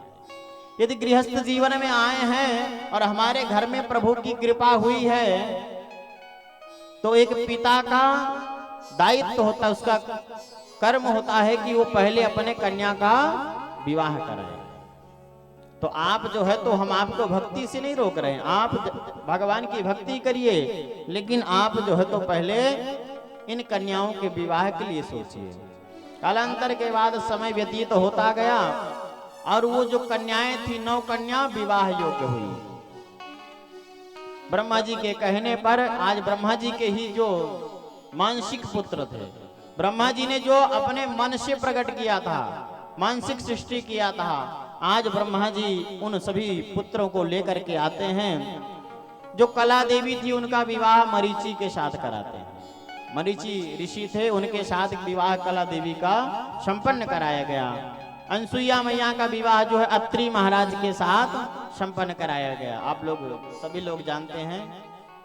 [SPEAKER 1] यदि गृहस्थ जीवन में आए हैं और हमारे घर में प्रभु की कृपा हुई है तो एक पिता का दायित्व होता है, उसका कर्म होता है कि वो पहले अपने कन्या का विवाह कराए। तो आप जो है तो हम आपको भक्ति से नहीं रोक रहे हैं, आप भगवान की भक्ति करिए, लेकिन आप जो है तो पहले इन कन्याओं के विवाह के लिए सोचिए। कालांतर के बाद समय व्यतीत होता गया और वो जो कन्याएं थी 9 कन्या विवाह योग्य हुई। ब्रह्मा जी के कहने पर आज ब्रह्मा जी के ही जो मानसिक पुत्र थे, ब्रह्मा जी ने जो अपने मन से प्रकट किया था, मानसिक सृष्टि किया था, आज ब्रह्मा जी उन सभी पुत्रों को लेकर के आते हैं। जो कला देवी थी उनका विवाह मरीचि के साथ कराते हैं। मरीचि ऋषि थे, उनके साथ विवाह कला देवी का संपन्न कराया गया। अनसुईया मैया का विवाह जो है अत्रि महाराज के साथ संपन्न कराया गया। आप लोग सभी लोग जानते हैं,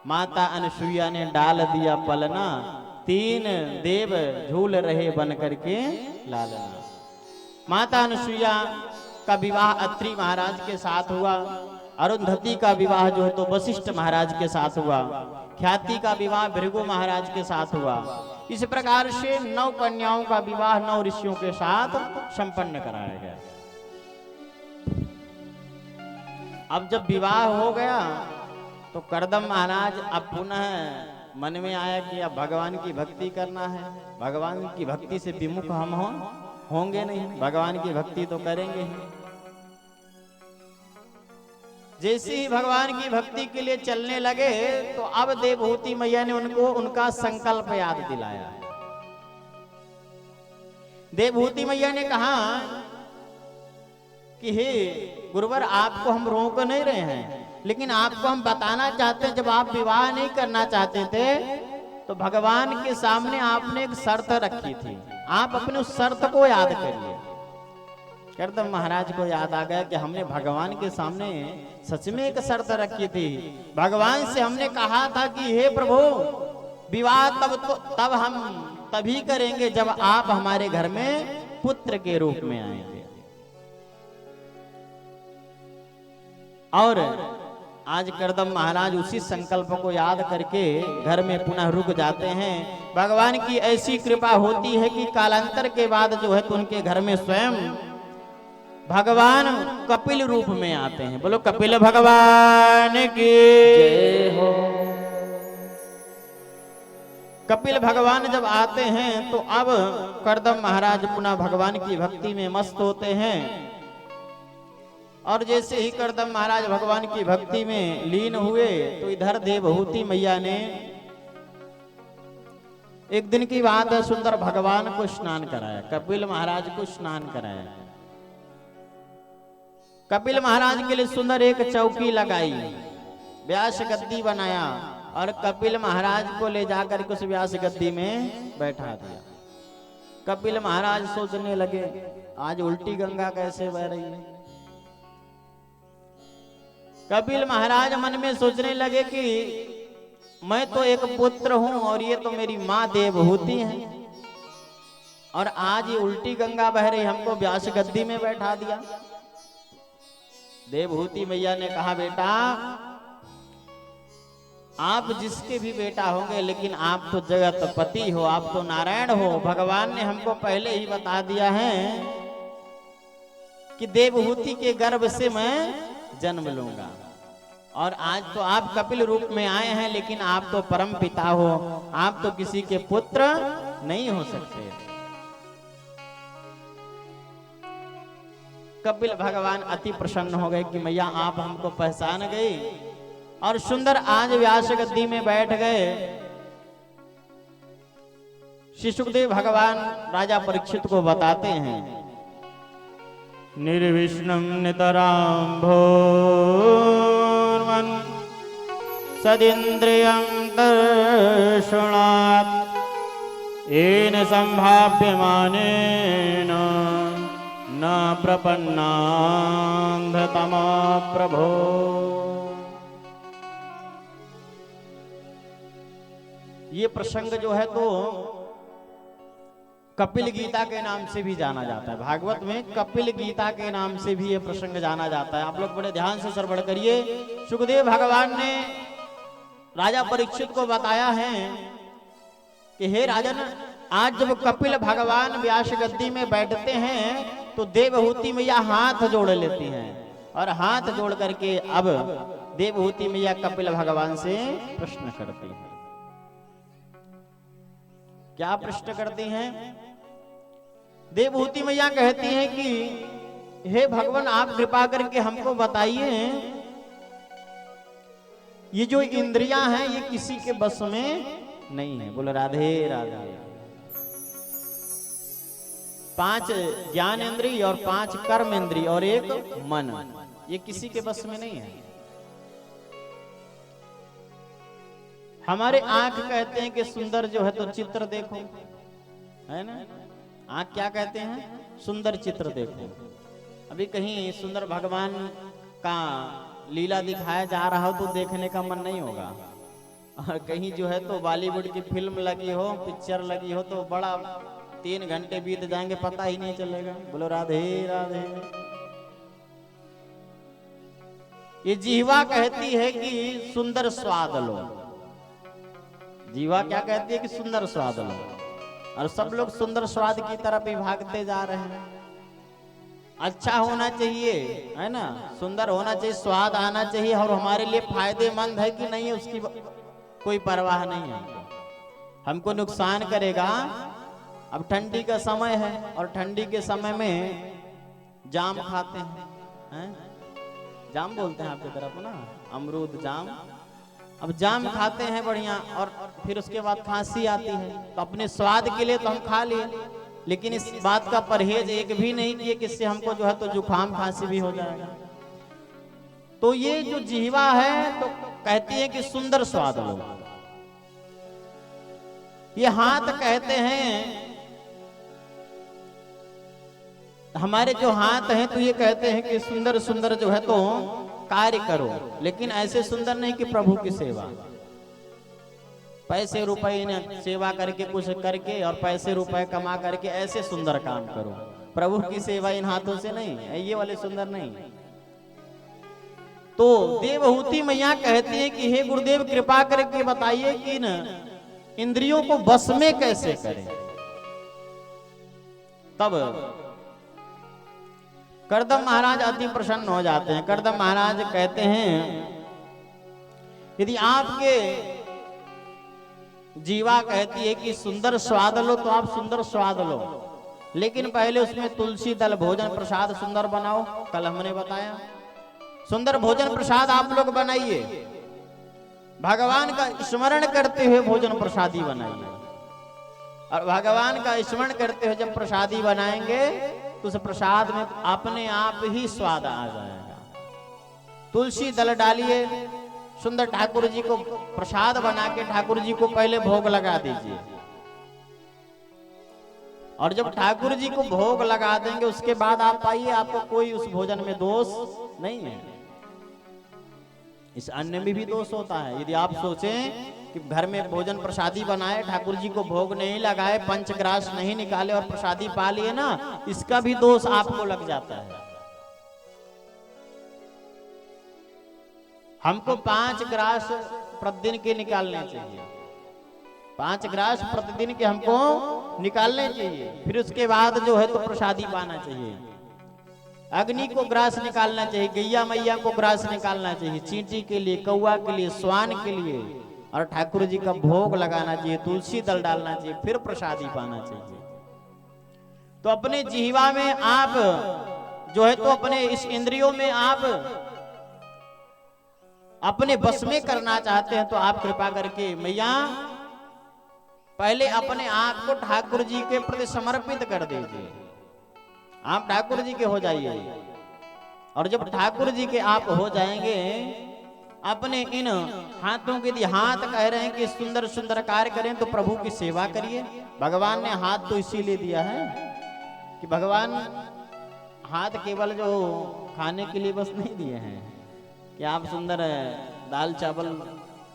[SPEAKER 1] माता अनसुईया ने डाल दिया पलना, 3 देव झूल रहे बन करके लालना। माता अनसुईया का विवाह अत्रि महाराज के साथ हुआ। अरुंधति का विवाह जो है तो वशिष्ठ महाराज के साथ हुआ। ख्याति का विवाह भृगु महाराज के साथ हुआ। इस प्रकार से 9 कन्याओं का विवाह 9 ऋषियों के साथ संपन्न कराया गया। अब जब विवाह हो गया तो कर्दम महाराज अब पुनः मन में आया कि अब भगवान की भक्ति करना है। भगवान की भक्ति से विमुख हम होंगे नहीं, भगवान की भक्ति तो करेंगे ही। जैसे ही भगवान की भक्ति के लिए चलने लगे तो अब देवहूति मैया ने उनको उनका संकल्प याद दिलाया। देवहूति मैया ने कहा कि हे गुरुवर, आपको हम रोक नहीं रहे हैं, लेकिन आपको हम बताना चाहते हैं, जब आप विवाह नहीं करना चाहते थे तो भगवान के सामने आपने एक शर्त रखी थी। आप अपने उस शर्त को याद करिए। कर्दम महाराज को याद आ गया कि हमने भगवान के सामने सच में एक शर्त रखी थी। भगवान से हमने कहा था कि हे प्रभु, विवाह तब हम तभी करेंगे जब आप हमारे घर में पुत्र के रूप में आएंगे। और आज कर्दम महाराज उसी संकल्प को याद करके घर में पुनः रुक जाते हैं। भगवान की ऐसी कृपा होती है कि कालांतर के बाद जो है तो उनके घर में स्वयं भगवान कपिल रूप में आते हैं। बोलो कपिल भगवान की
[SPEAKER 2] जय हो।
[SPEAKER 1] कपिल भगवान जब आते हैं तो अब कर्दम महाराज पुनः भगवान की भक्ति में मस्त होते हैं। और जैसे ही कर्दम महाराज भगवान की भक्ति में लीन हुए तो इधर देवहूति मैया ने, एक दिन की बात है, सुंदर भगवान को स्नान कराया, कपिल महाराज को स्नान कराया। कपिल महाराज के लिए सुंदर एक चौकी लगाई, व्यास गद्दी बनाया और कपिल महाराज को ले जाकर के उस व्यास गद्दी में बैठा दिया। कपिल महाराज सोचने लगे, आज उल्टी गंगा कैसे बह रही है। कपिल महाराज मन में सोचने लगे कि मैं तो एक पुत्र हूं और ये तो मेरी माँ देवहूति है, और आज ये उल्टी गंगा बह रही, हमको व्यास गद्दी में बैठा दिया। देवहूति मैया ने कहा, बेटा आप जिसके भी बेटा होंगे, लेकिन आप तो जगत पति हो, आप तो नारायण हो। भगवान ने हमको पहले ही बता दिया है कि देवहूति के गर्भ से मैं जन्म लूंगा, और आज तो आप कपिल रूप में आए हैं, लेकिन आप तो परम पिता हो, आप तो किसी के पुत्र नहीं हो सकते। कपिल भगवान अति प्रसन्न हो गए कि मैया आप हमको पहचान गई, और सुंदर आज व्यास गद्दी में बैठ गए। श्री सुखदेव भगवान राजा परीक्षित को बताते हैं, निर्विष्णुम नितराम भूर्मन् सदिन्द्रियं दर्शनात् येन संभाव्यमानेन न प्रपन्नान्धतमा प्रभो। ये प्रसंग जो है तो कपिल गीता के नाम से भी जाना जाता है। भागवत में कपिल गीता के नाम से भी ये प्रसंग जाना जाता है। आप लोग बड़े ध्यान से श्रवण करिए। सुखदेव भगवान ने राजा परीक्षित को बताया है कि हे राजन, आज जब कपिल भगवान व्यास गद्दी में बैठते हैं तो देवहूति मैया हाथ जोड़ लेती हैं, और हाथ जोड़ करके अब देवहूति मैया कपिल भगवान से प्रश्न करती हैं। क्या प्रश्न करती हैं? देवहूति मैया कहती हैं कि हे भगवान, आप कृपा करके हमको बताइए ये जो इंद्रियां हैं ये किसी के बस में नहीं है। बोलो राधे राधे। 5 ज्ञान इंद्रिय और 5 कर्म इंद्रिय और 1 मन, ये किसी के बस में नहीं है। हमारे आंख कहते हैं कि सुंदर जो है तो चित्र देखो, है ना। आंख क्या कहते हैं? सुंदर चित्र देखो। अभी कहीं सुंदर भगवान का लीला दिखाया जा रहा हो तो देखने का मन नहीं होगा, और कहीं जो है तो बॉलीवुड की फिल्म लगी हो, पिक्चर लगी हो तो बड़ा 3 घंटे बीत जाएंगे, पता ही नहीं चलेगा। बोलो राधे राधे। ये जीवा कहती है कि सुंदर स्वाद लो। जीवा क्या कहती है कि सुंदर स्वाद लो, और सब लोग सुंदर स्वाद की तरफ ही भागते जा रहे हैं। अच्छा होना चाहिए, है ना, सुंदर होना चाहिए, स्वाद आना चाहिए, और हमारे लिए फायदेमंद है कि नहीं उसकी कोई परवाह नहीं है। हमको नुकसान करेगा। अब ठंडी का समय है और ठंडी के समय में जाम खाते हैं, जाम बोलते हैं आपकी तरफ ना, अमरूद जाम। अब जाम खाते हैं बढ़िया, और फिर उसके बाद खांसी आती है, तो अपने स्वाद के लिए तो हम खा लिए, लेकिन इस बात का परहेज एक भी नहीं किए कि इससे हमको जो है तो जुकाम खांसी भी हो जाएगा। तो ये जो जीवा है तो कहती है कि सुंदर स्वाद लो। ये हाथ कहते हैं, हमारे जो हाथ हैं तो ये कहते हैं कि सुंदर सुंदर जो है तो कार्य करो, लेकिन ऐसे सुंदर नहीं कि प्रभु की सेवा, पैसे रुपए ने सेवा करके कुछ करके और पैसे रुपए कमा करके ऐसे सुंदर काम करो। प्रभु की सेवा इन हाथों से नहीं है, ये वाले सुंदर नहीं। तो देवहूति मैया कहती है कि हे गुरुदेव कृपा करके बताइए कि न इंद्रियों को बस में कैसे करें। तब करदम महाराज अति प्रसन्न हो जाते हैं। करदम महाराज कहते हैं यदि आपके जीवा कहती है कि सुंदर स्वाद लो तो आप सुंदर स्वाद लो, लेकिन पहले उसमें तुलसी दल भोजन प्रसाद सुंदर बनाओ। कल हमने बताया सुंदर भोजन प्रसाद आप लोग बनाइए, भगवान का स्मरण करते हुए भोजन प्रसादी बनाइए, और भगवान का स्मरण करते हुए जब प्रसादी बनाएंगे तो उस प्रसाद में अपने आप ही स्वाद आ जाएगा। तुलसी दल डालिए, सुंदर ठाकुर जी को प्रसाद बना के ठाकुर जी को पहले भोग लगा दीजिए, और जब ठाकुर जी को भोग लगा देंगे उसके बाद आप आइए, आपको कोई उस भोजन में दोष नहीं है। इस अन्न में भी दोष होता है। यदि आप सोचें कि घर में भोजन प्रसादी बनाए, ठाकुर जी को भोग नहीं लगाए, पंचग्रास नहीं निकाले और प्रसादी पा लिए ना, इसका भी दोष आपको लग जाता है। हमको 5 ग्रास प्रतिदिन के निकालने चाहिए, 5 ग्रास प्रतिदिन के हमको निकालने चाहिए। फिर उसके बाद जो है तो प्रसादी पाना चाहिए। अग्नि को ग्रास निकालना चाहिए, गैया मैया को ग्रास निकालना चाहिए, चींटी के लिए, कौआ के लिए, स्वान के लिए, और ठाकुर जी का भोग लगाना चाहिए, तुलसी दल डालना चाहिए, फिर प्रसादी पाना चाहिए। तो अपने जीवा में आप जो है तो अपने इस इंद्रियों में आप अपने बस में करना चाहते हैं तो आप कृपा करके मैया पहले अपने आप को ठाकुर जी के प्रति समर्पित कर दीजिए। आप ठाकुर जी के हो जाइए, और जब ठाकुर जी के आप हो जाएंगे, अपने इन हाथों के लिए हाथ कह रहे हैं कि सुंदर सुंदर कार्य करें तो प्रभु की सेवा करिए। भगवान ने हाथ तो इसीलिए दिया है कि भगवान हाथ केवल जो खाने के लिए बस नहीं दिए हैं कि आप सुंदर दाल चावल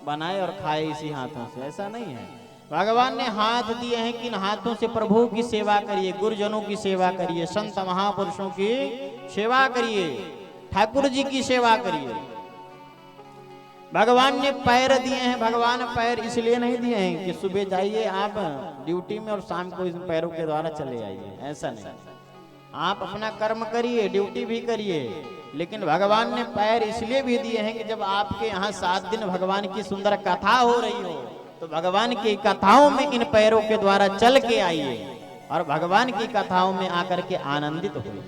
[SPEAKER 1] बनाए और खाए इसी हाथों से, ऐसा नहीं है। भगवान ने हाथ दिए हैं कि इन हाथों से प्रभु की सेवा करिए, गुरुजनों की सेवा करिए, संत महापुरुषों की सेवा करिए, ठाकुर जी की सेवा करिए। भगवान ने पैर दिए हैं, भगवान पैर इसलिए नहीं दिए हैं कि सुबह जाइए आप ड्यूटी में और शाम को इन पैरों के द्वारा चले आइए, ऐसा नहीं। आप अपना कर्म करिए, ड्यूटी भी करिए, लेकिन भगवान ने पैर इसलिए भी दिए हैं कि जब आपके यहाँ 7 दिन भगवान की सुंदर कथा हो रही हो तो भगवान की कथाओं में इन पैरों के द्वारा चल के आइए और भगवान की कथाओं में आकर के आनंदित होइए।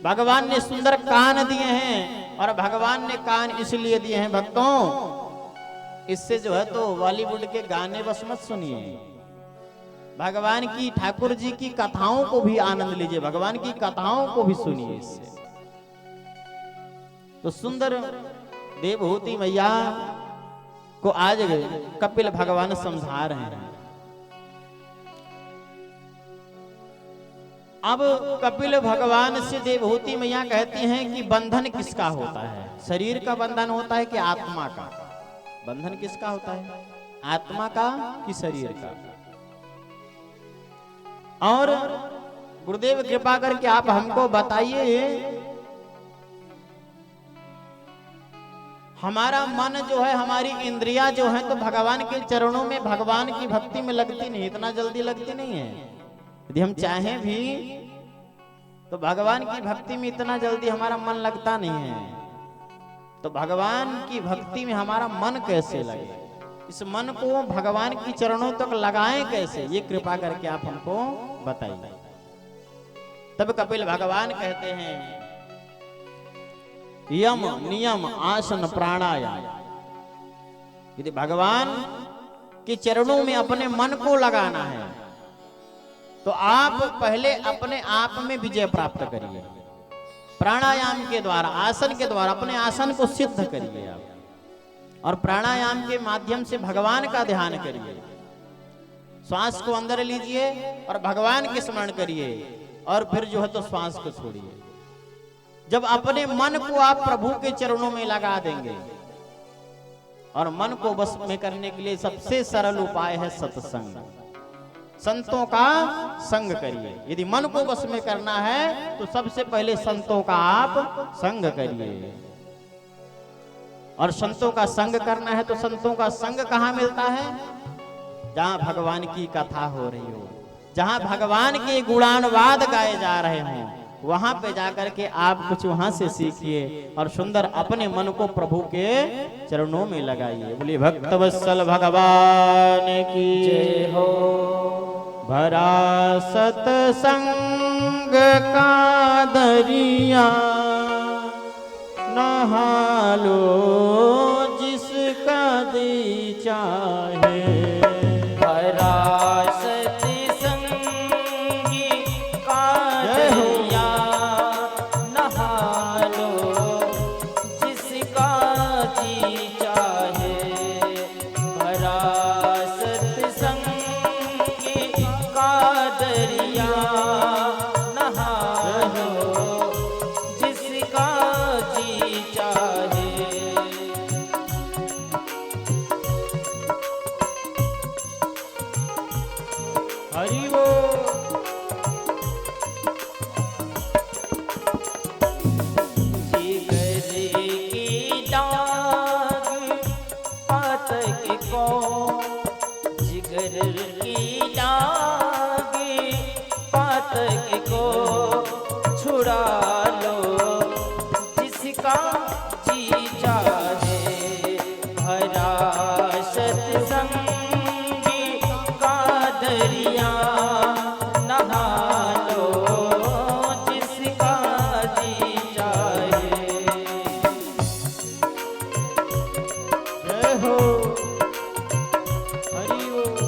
[SPEAKER 1] भगवान ने सुंदर कान दिए हैं, और भगवान ने कान इसलिए दिए हैं भक्तों इससे जो है तो बॉलीवुड के गाने बस मत सुनिए, भगवान की ठाकुर जी की कथाओं को भी आनंद लीजिए, भगवान की कथाओं को भी सुनिए। इससे तो सुंदर देवहूति मैया को आज कपिल भगवान समझा रहे हैं। अब कपिल भगवान से देवहूति मैया कहती हैं कि बंधन किसका होता है, शरीर का बंधन होता है कि आत्मा का? बंधन किसका होता है, आत्मा का कि शरीर का? और गुरुदेव कृपा करके आप हमको बताइए, हमारा मन जो है, हमारी इंद्रियां जो है तो भगवान के चरणों में, भगवान की भक्ति में लगती नहीं, इतना जल्दी लगती नहीं है। यदि हम चाहें भी तो भगवान की भक्ति में इतना जल्दी हमारा मन लगता नहीं है। तो भगवान की भक्ति में हमारा मन कैसे लगे, इस मन को भगवान की चरणों तक लगाएं कैसे, ये कृपा करके आप हमको बताइए। तब कपिल भगवान कहते हैं, यम नियम आसन प्राणायाम। यदि भगवान के चरणों में अपने मन को लगाना है तो आप पहले अपने आप में विजय प्राप्त करिए, प्राणायाम के द्वारा, आसन के द्वारा अपने आसन को सिद्ध करिए आप, और प्राणायाम के माध्यम से भगवान का ध्यान करिए। श्वास को अंदर लीजिए और भगवान के स्मरण करिए, और फिर जो है तो श्वास को छोड़िए। जब अपने मन को आप प्रभु के चरणों में लगा देंगे, और मन को बस में करने के लिए सबसे सरल उपाय है सत्संग, संतों का संग करिए। यदि मन को बस में करना है तो सबसे पहले संतों का आप संग करिए, और संतों का संग करना है तो संतों का संग कहाँ मिलता है, जहां भगवान की कथा हो रही हो, जहां भगवान के गुणानुवाद गाए जा रहे हों, वहां पे जाकर के आप कुछ वहां से सीखिए और सुंदर अपने मन को प्रभु के चरणों में लगाइए। बोलिए भक्तवत्सल भगवान की जय हो। भरा सतसंग का दरिया, नहा लो जिसका दी चाहे।
[SPEAKER 2] भरा सतसंग का दरिया, नहा लो जिसका जी चाहे। भरा सतसंग का दरिया, नहा लो जिसका जी चाहे।
[SPEAKER 1] हरि बोल।
[SPEAKER 2] जिगर की डाग पातक को, जिगर की डाग पातक को छुड़ा लो जिसका जी चाहे। भरा सतसंग का दरिया, नहा लो जिसका जी चाहे।
[SPEAKER 1] जय हो। हरि बोल।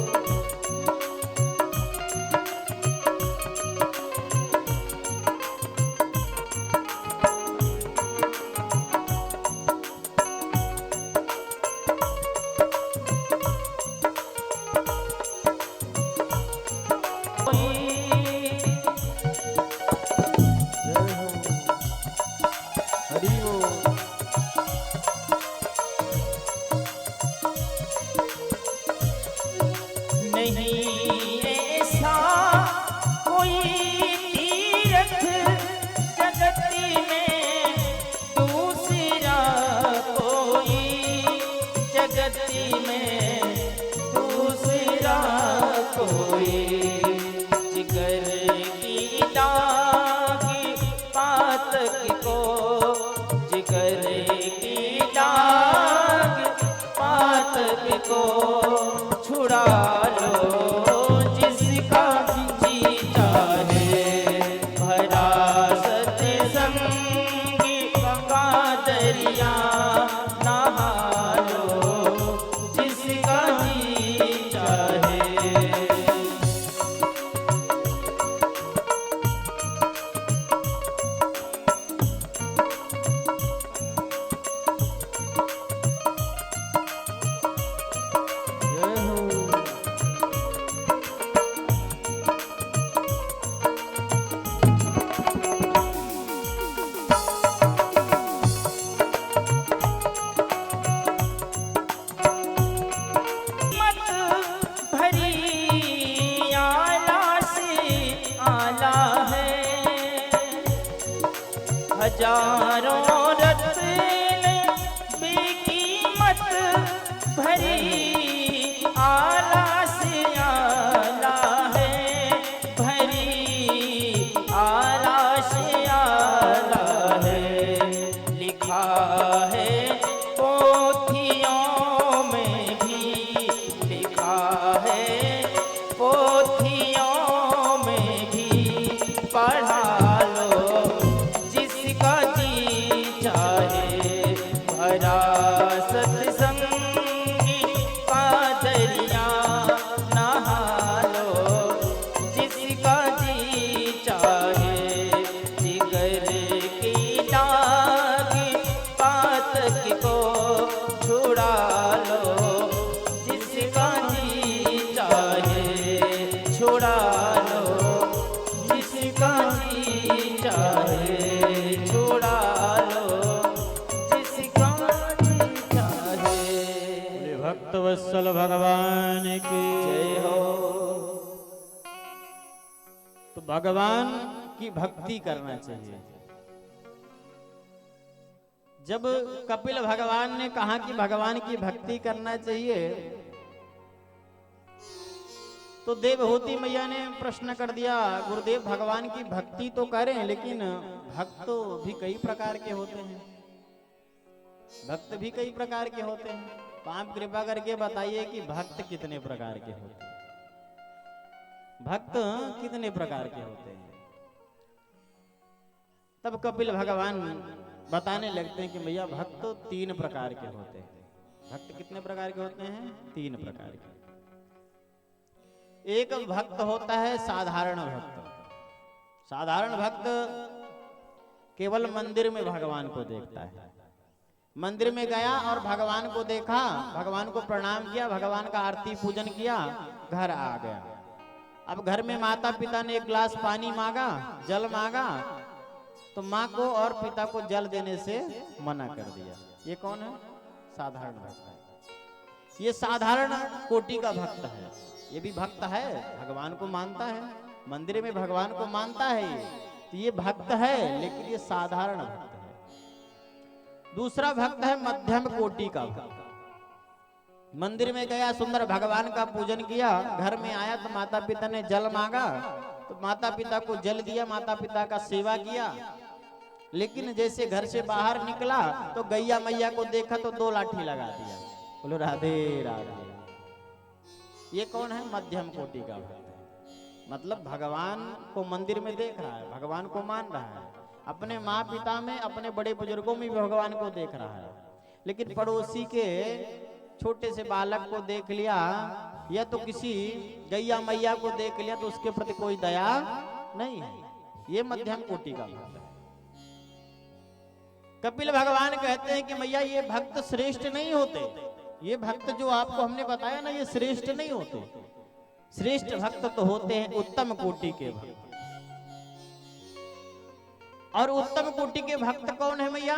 [SPEAKER 2] हजारों रत्न बेकीमत भरी आला से आला है भरी आला से आला है। लिखा है पोथियों में भी लिखा है पोथियों में भी पढ़ा लो जिसका जी चाहे भरा सत्संगी का दरिया नहा लो जिसका जी चाहे जिगर की दाग पातक को छुड़ा लो जिसका जी चाहे छुड़ा लो जिसका जी चाहे छुड़ा लो जिसका जी चाहे।
[SPEAKER 1] बोले भक्त वत्सल भगवान की
[SPEAKER 2] जय हो।
[SPEAKER 1] तो भगवान की भक्ति करना चाहिए। जब कपिल भगवान ने कहा कि भगवान की भक्ति करना चाहिए, तो देवहूति मैया ने प्रश्न कर दिया, गुरुदेव भगवान की भक्ति तो करें लेकिन भक्त तो भी कई प्रकार के होते हैं, भक्त भी कई प्रकार के होते हैं, तो आप कृपा करके बताइए कि भक्त कितने प्रकार के होते हैं, भक्त कितने प्रकार के होते हैं। तब कपिल भगवान बताने लगते हैं कि भैया भक्त तो 3 प्रकार के होते हैं। भक्त कितने प्रकार के होते हैं? 3 प्रकार के। एक भक्त होता है साधारण भक्त। साधारण भक्त केवल मंदिर में भगवान को देखता है। मंदिर में गया और भगवान को देखा, भगवान को प्रणाम किया, भगवान का आरती पूजन किया, घर आ गया। अब घर में माता पिता ने एक गिलास पानी मांगा, जल मांगा, तो माँ को और पिता को जल देने से मना कर दिया। ये कौन है? साधारण भक्त है। ये साधारण कोटि का भक्त है। ये भी भक्त है, भगवान को मानता है, मंदिर में भगवान को मानता है, तो ये भक्त है, लेकिन ये साधारण भक्त है। दूसरा भक्त है मध्यम कोटि का भक्त। मंदिर में गया, सुंदर भगवान का पूजन किया, घर में आया तो माता पिता ने जल मांगा, तो माता पिता को जल दिया, माता पिता का सेवा किया, लेकिन जैसे घर से बाहर निकला तो गैया मैया को देखा तो 2 लाठी लगा दिया। बोलो राधे राधे। ये कौन है? मध्यम कोटि का भक्त है। मतलब भगवान को मंदिर में देख रहा है, भगवान को मान रहा है, अपने माँ पिता में, अपने बड़े बुजुर्गों में भी भगवान को देख रहा है, लेकिन पड़ोसी के छोटे से बालक को देख लिया या तो किसी गैया मैया को देख लिया तो उसके प्रति कोई दया नहीं है। ये मध्यम कोटि का भक्त है। कपिल भगवान कहते हैं कि मैया ये भक्त श्रेष्ठ नहीं होते, ये भक्त जो आपको हमने बताया ना, ये श्रेष्ठ नहीं होते। श्रेष्ठ भक्त तो होते हैं उत्तम कोटि के भक्त। और उत्तम कोटि के भक्त कौन है मैया?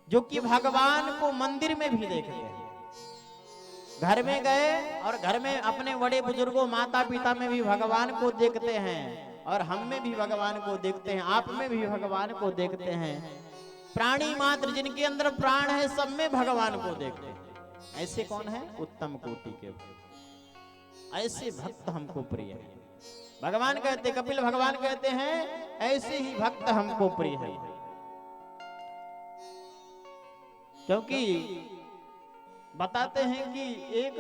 [SPEAKER 1] जो कि भगवान को मंदिर में भी देखते हैं, घर में गए और घर में अपने बड़े बुजुर्गों माता पिता में भी भगवान को देखते हैं, और हम में भी भगवान को देखते हैं, आप में भी भगवान को देखते हैं। प्राणी मात्र जिनके अंदर प्राण है सब में भगवान को देखते हैं। ऐसे कौन है? उत्तम कोटि के भक्त। ऐसे भक्त हमको प्रिय है। भगवान कहते, कपिल भगवान कहते हैं ऐसे ही भक्त हमको प्रिय है। क्योंकि बताते हैं कि एक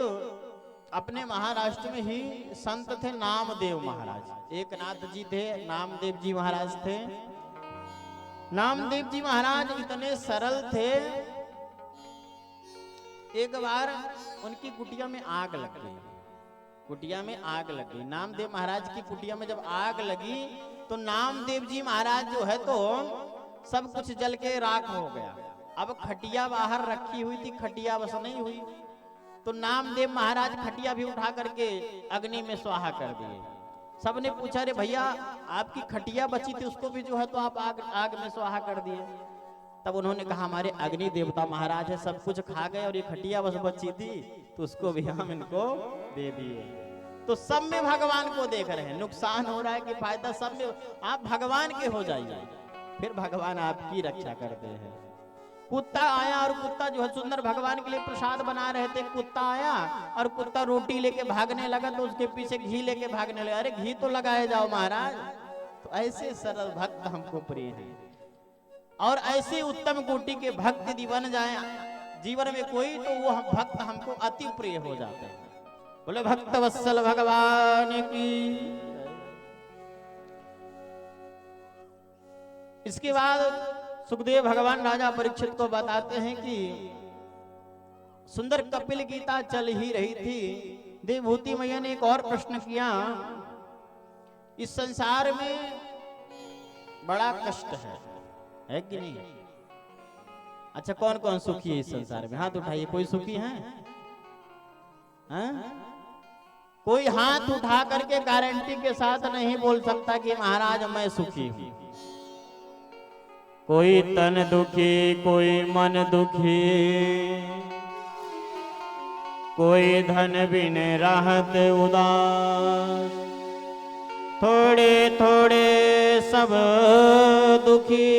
[SPEAKER 1] अपने महाराष्ट्र में ही संत थे नामदेव महाराज। एक नाथ जी थे, नामदेव जी महाराज थे। नामदेव जी महाराज इतने सरल थे, एक बार उनकी कुटिया में आग लग गई। कुटिया में आग लग गई। नामदेव महाराज की कुटिया में जब आग लगी तो नामदेव जी महाराज जो है तो सब कुछ जल के राख हो गया। अब खटिया बाहर रखी हुई थी, खटिया बस नहीं हुई, तो नामदेव महाराज खटिया भी उठा करके अग्नि में स्वाहा कर दिए। सबने पूछा, अरे भैया आपकी खटिया बची थी उसको भी जो है तो आप आग में स्वाहा कर दिए। तब उन्होंने कहा हमारे अग्नि देवता महाराज है, सब कुछ खा गए और ये खटिया बस बची थी तो उसको भी हम इनको दे दिए। तो सब में भगवान को देख रहे हैं, नुकसान हो रहा है कि फायदा, सब में आप भगवान के हो जाइए, फिर भगवान आपकी रक्षा करते हैं। कुत्ता आया और कुत्ता जो है सुंदर भगवान के लिए प्रसाद बना रहे थे, कुत्ता आया और कुत्ता रोटी लेके भागने लगा तो उसके पीछे घी लेके भागने लगा। अरे घी तो लगाए जाओ महाराज। तो ऐसे सरल भक्त हमको प्रिय हैं और ऐसे उत्तम कोटि के भक्त यदि बन जाए जीवन में कोई, तो वो भक्त हमको अति प्रिय हो जाते हैं। बोले भक्त वत्सल भगवान की। इसके बाद सुखदेव भगवान राजा परीक्षित को बताते हैं कि सुंदर कपिल गीता चल ही रही थी, देवभूति मैया ने एक और प्रश्न किया, इस संसार में बड़ा कष्ट है कि नहीं? अच्छा, कौन कौन सुखी है इस संसार में? हाथ उठाइए, कोई सुखी है? कोई हाथ उठा करके गारंटी के साथ नहीं बोल सकता कि महाराज मैं सुखी हूं। कोई तन दुखी, कोई मन दुखी, कोई धन बिन राहत उदास, थोड़े थोड़े सब दुखी,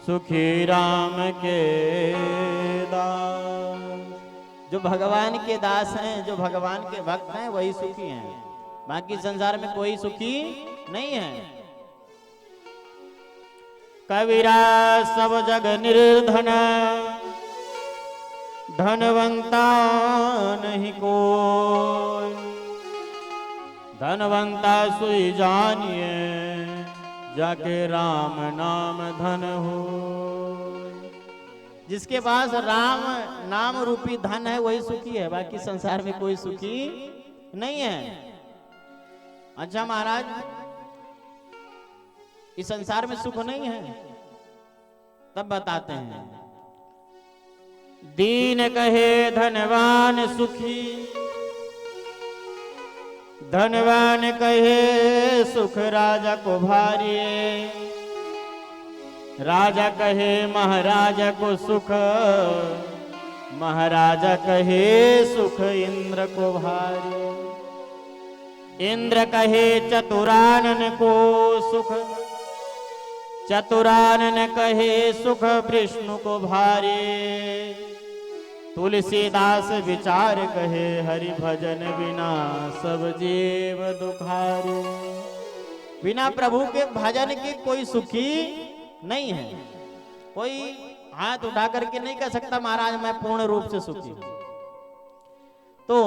[SPEAKER 1] सुखी राम के दास। जो भगवान के दास हैं, जो भगवान के भक्त हैं, वही सुखी हैं। बाकी संसार में कोई सुखी नहीं है। कबीरा सब जग निर्धन, धनवंता नहीं कोई, धनवंता सुई जानिए, जाके राम नाम धन हो। जिसके पास राम नाम रूपी धन है वही सुखी है, बाकी संसार में कोई सुखी नहीं है। अच्छा महाराज, इस संसार में सुख नहीं है, तब बताते हैं। दीन कहे धनवान सुखी, धनवान कहे सुख राजा को भारी, राजा कहे महाराजा को सुख, महाराजा कहे सुख इंद्र को भारी, इंद्र कहे चतुरानन को सुख, चतुरानन कहे सुख विष्णु को भारी, तुलसीदास विचार कहे हरि भजन बिना सब जीव दुखारे। बिना प्रभु के भजन के कोई सुखी नहीं है। कोई हाथ उठा करके नहीं कह सकता महाराज मैं पूर्ण रूप से सुखी हूं। तो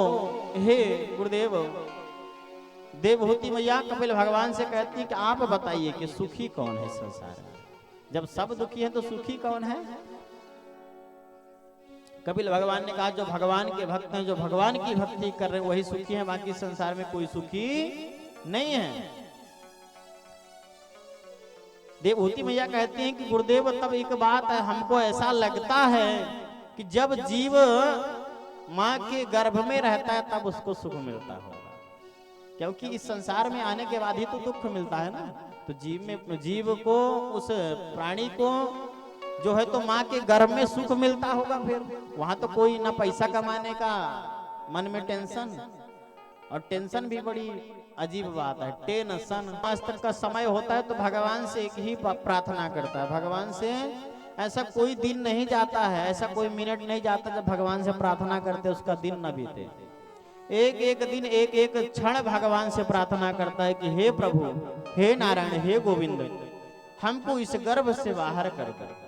[SPEAKER 1] हे गुरुदेव, देवभूति मैया कपिल भगवान से कहती कि आप बताइए कि सुखी कौन है संसार में? जब सब दुखी है तो सुखी कौन है? कपिल भगवान ने कहा जो भगवान के भक्त हैं, जो भगवान की भक्ति कर रहे हैं वही सुखी हैं, बाकी संसार में कोई सुखी नहीं है। देवभूति मैया कहती हैं कि गुरुदेव तब एक बात है, हमको ऐसा लगता है कि जब जीव माँ के गर्भ में रहता है तब उसको सुख मिलता होगा, क्योंकि इस संसार में आने के बाद ही तो दुख मिलता है ना। तो जीव को, उस प्राणी को जो है तो माँ के गर्भ में सुख मिलता होगा। फिर वहां तो कोई ना पैसा कमाने का मन में टेंशन, और टेंशन भी बड़ी अजीब बात है, टेंशन। अस्त्र का समय होता है तो भगवान से एक ही प्रार्थना करता है, भगवान से ऐसा कोई दिन नहीं जाता है, ऐसा कोई मिनट नहीं जाता जब भगवान से प्रार्थना करते उसका दिन न बीते। एक एक दिन, एक एक क्षण भगवान से प्रार्थना करता है कि हे प्रभु, हे नारायण, हे गोविंद, हमको इस गर्भ से बाहर कर कर।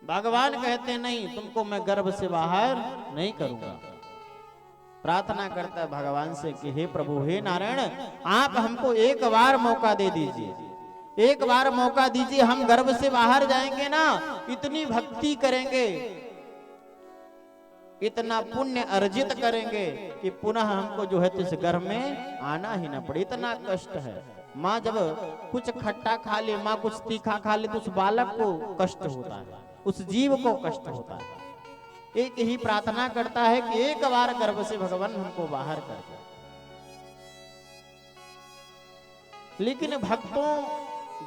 [SPEAKER 1] भगवान कहते नहीं, तुमको मैं गर्भ से बाहर नहीं करूंगा। प्रार्थना करता है भगवान से कि हे प्रभु, हे नारायण, आप हमको एक बार मौका दे दीजिए, एक बार मौका दीजिए, हम गर्भ से बाहर जाएंगे ना, इतनी भक्ति करेंगे, इतना पुण्य अर्जित करेंगे कि पुनः हमको जो है इस गर्भ में आना ही ना पड़े। इतना कष्ट है। माँ जब कुछ खट्टा खा ले, माँ कुछ तीखा खा ले तो उस बालक को कष्ट होता है, उस जीव को कष्ट होता है। एक ही प्रार्थना करता है कि एक बार गर्भ से भगवान हमको बाहर कर दे। लेकिन भक्तों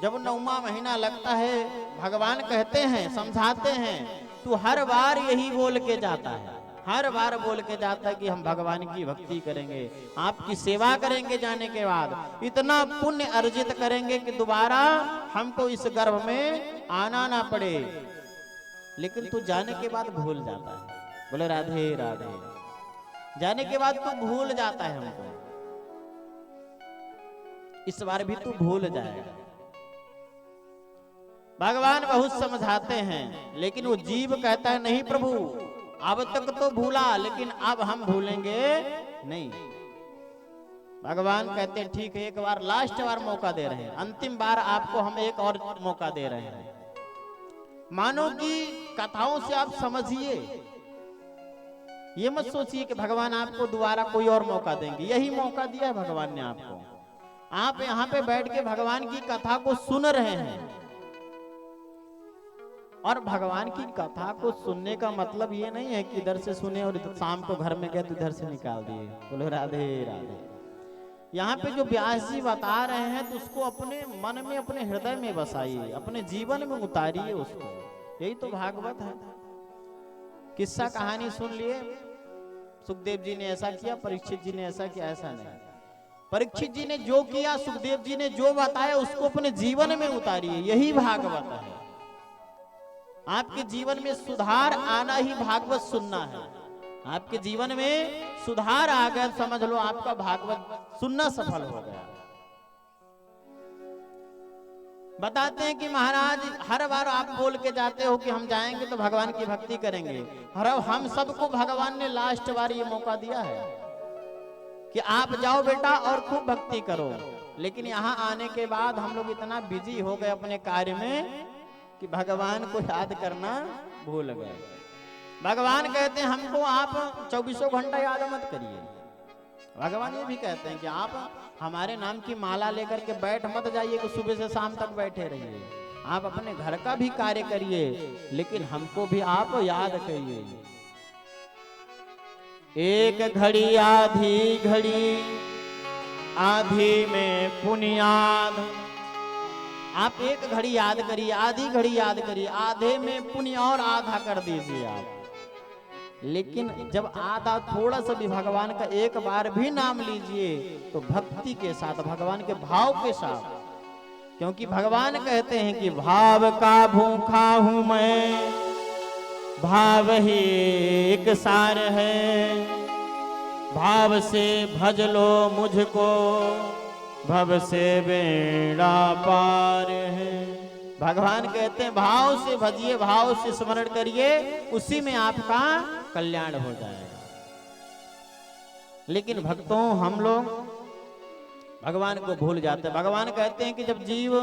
[SPEAKER 1] जब 9वां महीना लगता है, भगवान कहते हैं, समझाते हैं, तू हर बार यही बोल के जाता है, हर बार बोल के जाता है कि हम भगवान की भक्ति करेंगे, आपकी सेवा करेंगे, जाने के बाद इतना पुण्य अर्जित करेंगे कि दोबारा हमको इस गर्भ में आना ना पड़े। लेकिन तू जाने के बाद भूल जाता है। बोले राधे राधे। जाने के बाद तू भूल जाता है हमको, इस बार भी तू भूल जाएगा। भगवान बहुत समझाते हैं, लेकिन वो जीव कहता है नहीं प्रभु, अब तक तो भूला, लेकिन अब हम भूलेंगे नहीं। भगवान कहते हैं ठीक है, एक बार लास्ट बार मौका दे रहे हैं, अंतिम बार आपको हम एक और मौका दे रहे हैं। मानो कि कथाओं से आप समझिए, ये मत सोचिए कि भगवान आपको दोबारा कोई और मौका देंगे। यही मौका दिया है भगवान ने आपको। आप यहाँ पे बैठ के भगवान की कथा को सुन रहे हैं, और भगवान की कथा को सुनने का मतलब ये नहीं है कि इधर से सुने और शाम को घर में गए तो इधर से निकाल दिए। बोलो राधे राधे। यहाँ पे जो व्यास जी बता रहे हैं तो उसको अपने मन में, अपने हृदय में बसाइए, अपने जीवन में उतारिए उसको। यही तो भागवत है। किस्सा कहानी सुन लिए, सुखदेव जी ने ऐसा किया, परीक्षित जी ने ऐसा किया, ऐसा नहीं। परीक्षित जी ने जो किया, सुखदेव जी ने जो बताया, उसको अपने जीवन में उतारिए। यही भागवत है। आपके जीवन में सुधार आना ही भागवत सुनना है। आपके जीवन में सुधार आ गया, समझ लो आपका भागवत सुनना सफल हो गया। बताते हैं कि महाराज हर बार आप बोल के जाते हो कि हम जाएंगे तो भगवान की भक्ति करेंगे। हम सबको भगवान ने लास्ट बार ये मौका दिया है कि आप जाओ बेटा और खूब भक्ति करो। लेकिन यहाँ आने के बाद हम लोग इतना बिजी हो गए अपने कार्य में कि भगवान को याद करना भूल गए। भगवान कहते हैं हमको आप 24 घंटा याद मत करिए। भगवान ये भी कहते हैं कि आप हमारे नाम की माला लेकर के बैठ मत जाइए कि सुबह से शाम तक बैठे रहिए। आप अपने घर का भी कार्य करिए, लेकिन हमको भी आप याद करिए। एक घड़ी आधी घड़ी, आधी में पुनियाद। आप एक घड़ी याद करिए, आधी घड़ी याद करिए, आधे में पुण्य और आधा कर दीजिए आप। लेकिन जब आधा थोड़ा सा भी भगवान का एक बार भी नाम लीजिए तो भक्ति के साथ, भगवान के भाव के साथ। क्योंकि भगवान कहते हैं कि भाव का भूखा हूं मैं, भाव ही एक सार है, भाव से भज लो मुझको, भव से बेड़ा पार है। भगवान कहते हैं भाव से भजिए, भाव से स्मरण करिए, उसी में आपका कल्याण हो जाएगा। लेकिन भक्तों हम लोग भगवान को भूल जाते हैं। भगवान कहते हैं कि जब जीव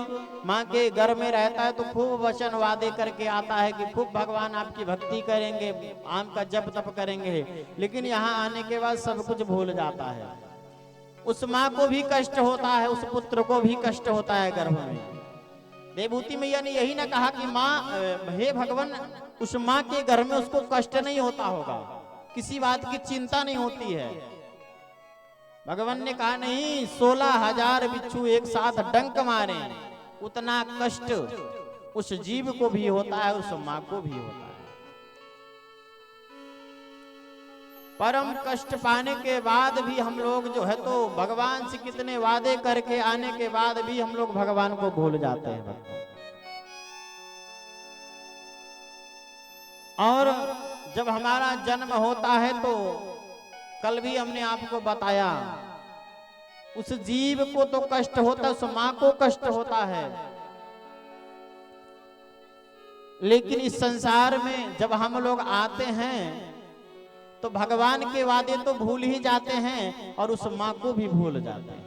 [SPEAKER 1] माँ के गर्भ में रहता है तो खूब वचन वादे करके आता है कि खूब भगवान आपकी भक्ति करेंगे, आम का जप तप करेंगे। लेकिन यहाँ आने के बाद सब कुछ भूल जाता है। उस माँ को भी कष्ट होता है, उस पुत्र को भी कष्ट होता है गर्भ में। देवभूति मैया ने यही ना कहा कि माँ, हे भगवान, उस माँ के घर में उसको कष्ट नहीं होता होगा, किसी बात की चिंता नहीं होती है। भगवान ने कहा नहीं, 16,000 बिच्छू एक साथ डंक मारे, उतना कष्ट उस जीव को भी होता है, उस माँ को भी होता है। परम कष्ट पाने के बाद भी हम लोग जो है तो भगवान से कितने वादे करके आने के बाद भी हम लोग भगवान को भूल जाते हैं। और जब हमारा जन्म होता है तो कल भी हमने आपको बताया, उस जीव को तो कष्ट होता है, उस माँ को कष्ट होता है। लेकिन इस संसार में जब हम लोग आते हैं तो भगवान के वादे तो भूल ही जाते हैं और उस माँ को भी भूल जाते हैं।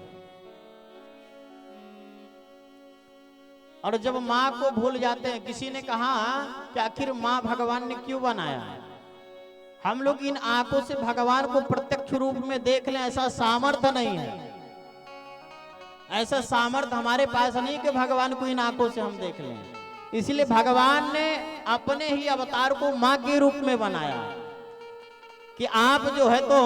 [SPEAKER 1] और जब माँ को भूल जाते हैं, किसी ने कहा कि आखिर माँ भगवान ने क्यों बनाया है? हम लोग इन आंखों से भगवान को प्रत्यक्ष रूप में देख लें, ऐसा सामर्थ्य नहीं है। ऐसा सामर्थ्य हमारे पास नहीं कि भगवान को इन आंखों से हम देख लें। इसलिए भगवान ने अपने ही अवतार को माँ के रूप में बनाया कि आप जो है तो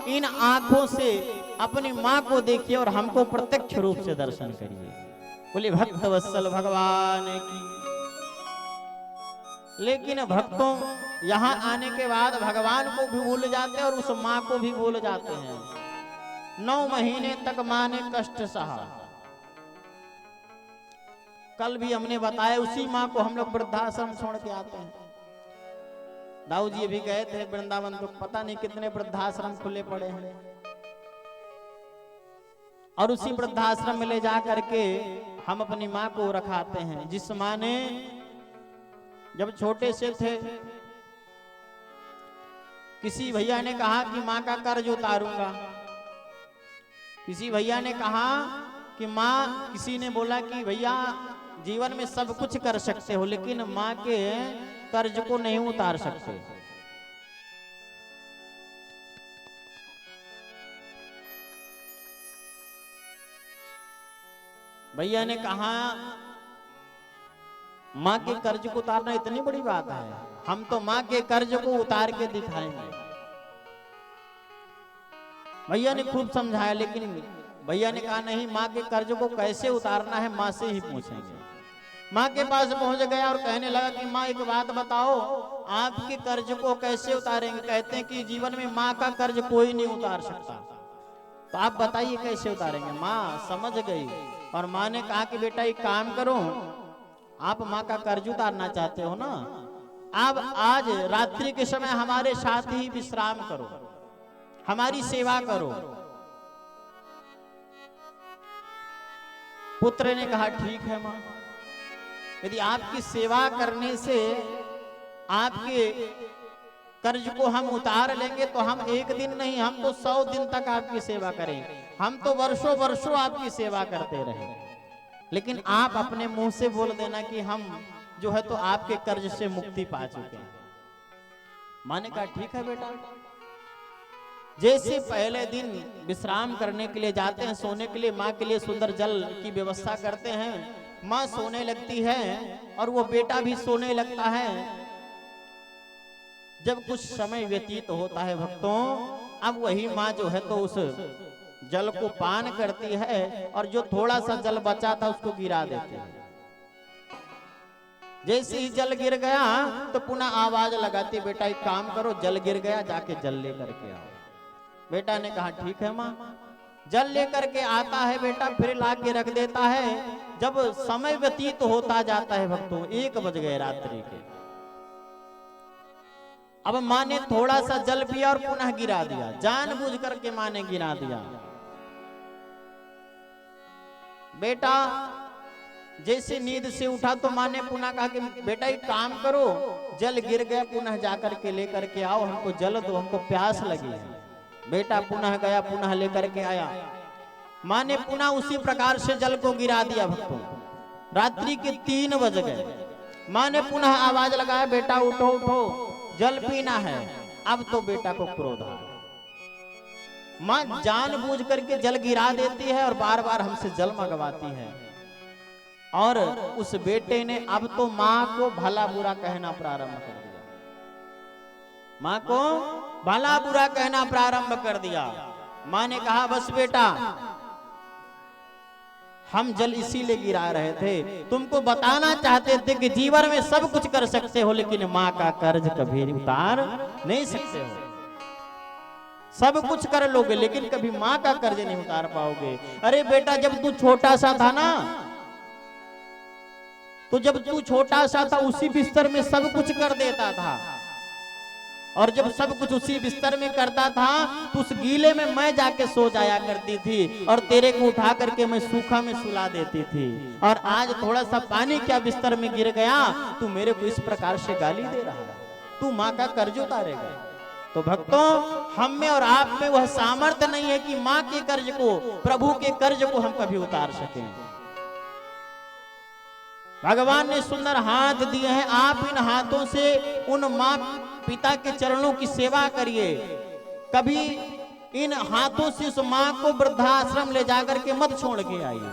[SPEAKER 1] इन आंखों से अपनी माँ को देखिए और हमको प्रत्यक्ष रूप से दर्शन करिए। बोले भक्त वत्सल भगवान की। लेकिन भक्तों यहाँ आने के बाद भगवान को भी भूल जाते हैं और उस माँ को भी भूल जाते हैं। 9 महीने तक माँ ने कष्ट सहा। कल भी हमने बताया उसी माँ को हम लोग वृद्धाश्रम छोड़ के आते हैं। दाऊ जी भी गए थे वृंदावन, तो पता नहीं कितने वृद्धाश्रम खुले पड़े हैं, और उसी वृद्धाश्रम में ले जा करके हम अपनी माँ को रखाते हैं, जिस माँ ने जब छोटे से थे किसी भैया ने कहा कि माँ का कर्ज उतारूंगा। किसी भैया ने कहा कि माँ, किसी ने बोला कि भैया जीवन में सब कुछ कर सकते हो लेकिन माँ के कर्ज को नहीं उतार सकते। भैया ने कहा माँ के कर्ज को उतारना इतनी बड़ी बात है, हम तो माँ के कर्ज को उतार के दिखाएंगे। भैया ने खूब समझाया, लेकिन भैया ने कहा नहीं, माँ के कर्ज को कैसे उतारना है माँ से ही पूछेंगे। माँ के पास पहुंच गया और कहने लगा कि माँ एक बात बताओ, आपके कर्ज को कैसे उतारेंगे? कहते हैं कि जीवन में माँ का कर्ज कोई नहीं उतार सकता, तो आप बताइए कैसे उतारेंगे? माँ समझ गई और माँ ने कहा कि बेटा एक काम करो, आप माँ का कर्ज उतारना चाहते हो ना, आप आज रात्रि के समय हमारे साथ ही विश्राम करो, हमारी सेवा करो। पुत्र ने कहा ठीक है माँ, यदि आपकी सेवा करने से आपके कर्ज को हम उतार लेंगे तो हम एक दिन नहीं, हम तो 100 दिन तक आपकी सेवा करेंगे, हम तो वर्षों वर्षों आपकी सेवा करते रहे। लेकिन आप अपने मुंह से बोल देना कि हम जो है तो आपके कर्ज से मुक्ति पा चुके हैं। माँ ने कहा ठीक है बेटा। जैसे पहले दिन विश्राम करने के लिए जाते हैं, सोने के लिए माँ के लिए सुंदर जल की व्यवस्था करते हैं, माँ सोने लगती है और वो बेटा भी सोने लगता है। जब कुछ समय व्यतीत होता है भक्तों, अब वही माँ जो है तो उस जल को पान करती है और जो थोड़ा सा जल बचा था उसको गिरा देती है। जैसे ही जल गिर गया तो पुनः आवाज लगाती, बेटा एक काम करो, जल गिर गया, जाके जल लेकर के आओ। बेटा ने कहा ठीक है माँ। जल लेकर के आता है बेटा, फिर ला के रख देता है। जब समय व्यतीत होता जाता है भक्तों, 1 बज गए रात्रि के। अब माँ ने थोड़ा सा जल पिया और पुनः गिरा दिया, जानबूझ करके माँ ने गिरा दिया। बेटा जैसे नींद से उठा तो माँ ने पुनः कहा कि बेटा एक काम करो, जल गिर गया, पुनः जाकर के लेकर के आओ, हमको जल दो, हमको प्यास लगी है। बेटा पुनः गया, पुनः लेकर के आया। माँ ने पुनः उसी प्रकार से जल को गिरा दिया भक्तों। रात्रि के 3 बज गए। माँ ने पुनः आवाज लगाया, बेटा उठो उठो, जल पीना है। अब तो बेटा को क्रोध आ गया। माँ जानबूझ करके जल गिरा देती है और बार बार हमसे जल मंगवाती है। और उस बेटे ने अब तो माँ को भला बुरा कहना प्रारंभ कर दिया। माँ को भला बुरा कहना प्रारंभ कर दिया। माँ ने कहा बस बेटा, हम जल इसीलिए गिरा रहे थे, तुमको बताना चाहते थे कि जीवन में सब कुछ कर सकते हो लेकिन माँ का कर्ज कभी उतार नहीं सकते हो। सब कुछ कर लोगे लेकिन कभी माँ का कर्ज नहीं उतार पाओगे। अरे बेटा जब तू छोटा सा था ना, तो जब तू छोटा सा था उसी बिस्तर में सब कुछ कर देता था, और जब सब कुछ उसी बिस्तर में करता था तो उस गीले में मैं जाके सो जाया करती थी और तेरे को उठा करके मैं सूखा में सुला देती थी। और आज थोड़ा सा पानी क्या बिस्तर में गिर गया, तू मेरे को इस प्रकार से गाली दे रहा है, तू माँ का कर्ज उतारेगा। तो भक्तों, हम में और आप में वह सामर्थ्य नहीं है कि माँ के कर्ज को, प्रभु के कर्ज को हम कभी उतार सकें। भगवान ने सुंदर हाथ दिए हैं, आप इन हाथों से उन माँ पिता के चरणों की सेवा करिए। कभी इन हाथों से उस माँ को वृद्धाश्रम ले जाकर के मत छोड़ के आइए।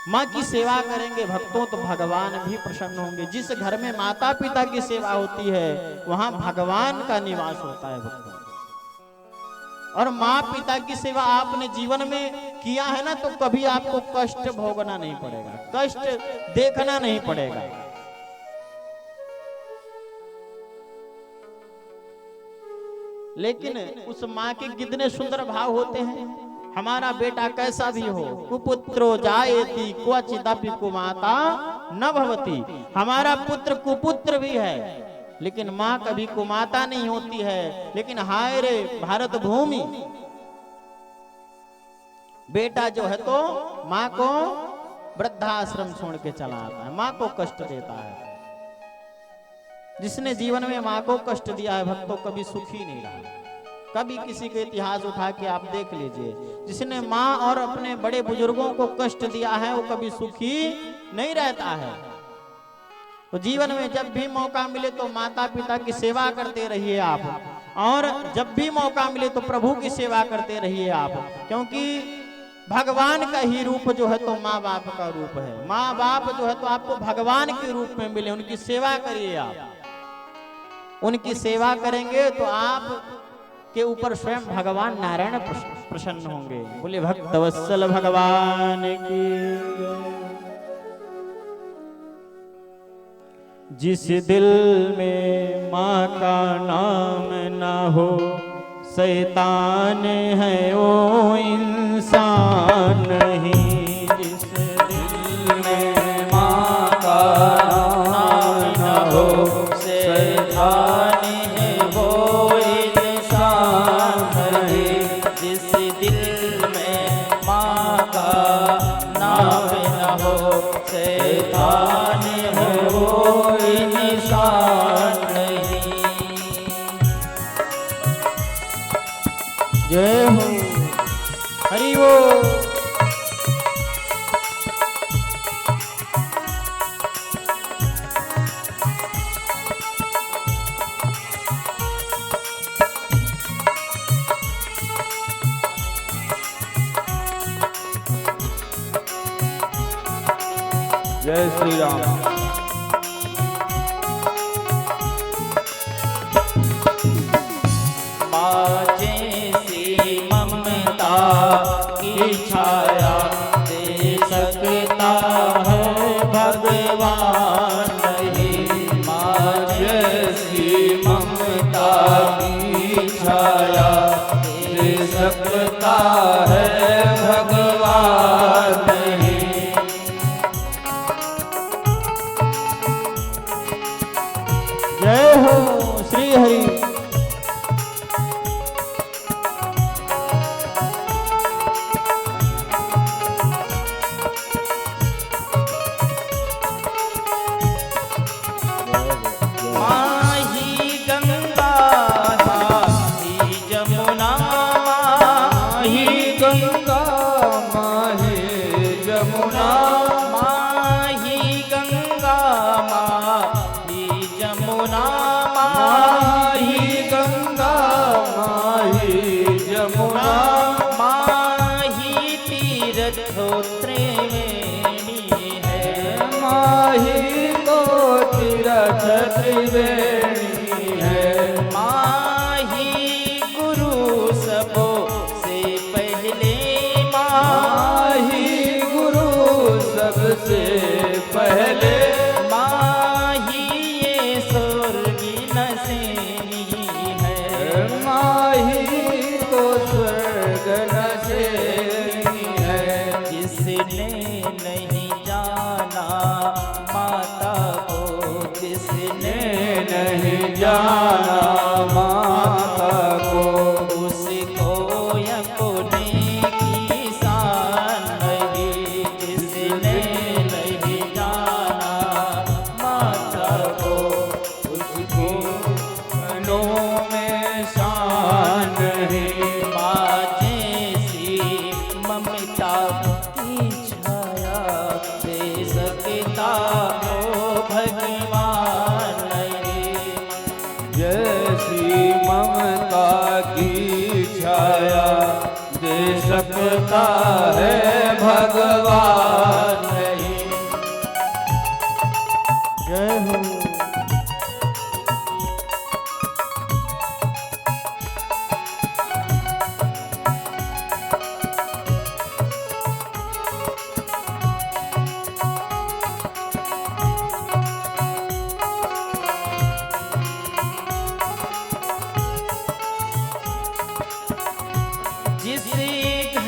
[SPEAKER 1] माँ की सेवा करेंगे भक्तों तो भगवान भी प्रसन्न होंगे। जिस घर में माता पिता की सेवा होती है वहां भगवान का निवास होता है भक्तों। और माँ पिता की सेवा आपने जीवन में किया है ना, तो कभी आपको कष्ट भोगना नहीं पड़ेगा, कष्ट देखना नहीं पड़ेगा। लेकिन उस माँ के कितने सुंदर भाव होते हैं। हमारा बेटा कैसा भी हो, कुपुत्रो जायेति क्वचिदपि कुमाता न भवति। हमारा पुत्र कुपुत्र भी है, लेकिन माँ कभी कुमाता नहीं होती है। लेकिन हाय रे भारत भूमि, बेटा जो है तो माँ को वृद्धाश्रम छोड़ के चला आता है, माँ को कष्ट देता है। जिसने जीवन में माँ को कष्ट दिया है भक्तों, कभी सुखी नहीं रहा। कभी किसी के इतिहास उठा के आप देख लीजिए, जिसने माँ और अपने बड़े बुजुर्गों को कष्ट दिया है वो कभी सुखी नहीं रहता है। तो जीवन में जब भी मौका मिले तो माता पिता की सेवा करते रहिए आप, और जब भी मौका मिले तो प्रभु की सेवा करते रहिए आप, क्योंकि भगवान का ही रूप जो है तो माँ बाप का रूप है। माँ बाप जो है तो आपको भगवान के रूप में मिले, उनकी सेवा करिए आप। उनकी सेवा करेंगे तो आप के ऊपर स्वयं भगवान नारायण प्रसन्न होंगे। बोले भक्तवत्सल भगवान की। जिस दिल में माँ का नाम ना हो, शैतान है वो इंसान नहीं। जिस दिल में माँ का नाम ना हो, शैतान है वो इंसान नहीं। जिस दिल में माँ का नाम ना हो, शैतान है वो इंसान नहीं। जय हो, हरि बोल।
[SPEAKER 3] जय श्री राम।
[SPEAKER 2] की छाया दे सकता है भगवान नहीं। माँ जैसी ममता की छाया दे सकता है भगवान नहीं।
[SPEAKER 1] जय हो श्री हरि।
[SPEAKER 2] त्रिवेणी है माही गुरु सबो से पहले। माही गुरु सबसे पहले। माही ये स्वर्गी नसेनी है। माही को स्वर्ग नसेनी है। जिसने नहीं जाना माता को, जिसने नहीं जाना माता को, उसको अपने की शान नहीं। जिसने नहीं जाना माता को, उसको मनों में शान नहीं। माँ जैसी ममता की छाया दे सकता हो भगवान नहीं।
[SPEAKER 3] जैसी ममता की छाया दे सकता है भगवान नहीं।
[SPEAKER 1] जय हो।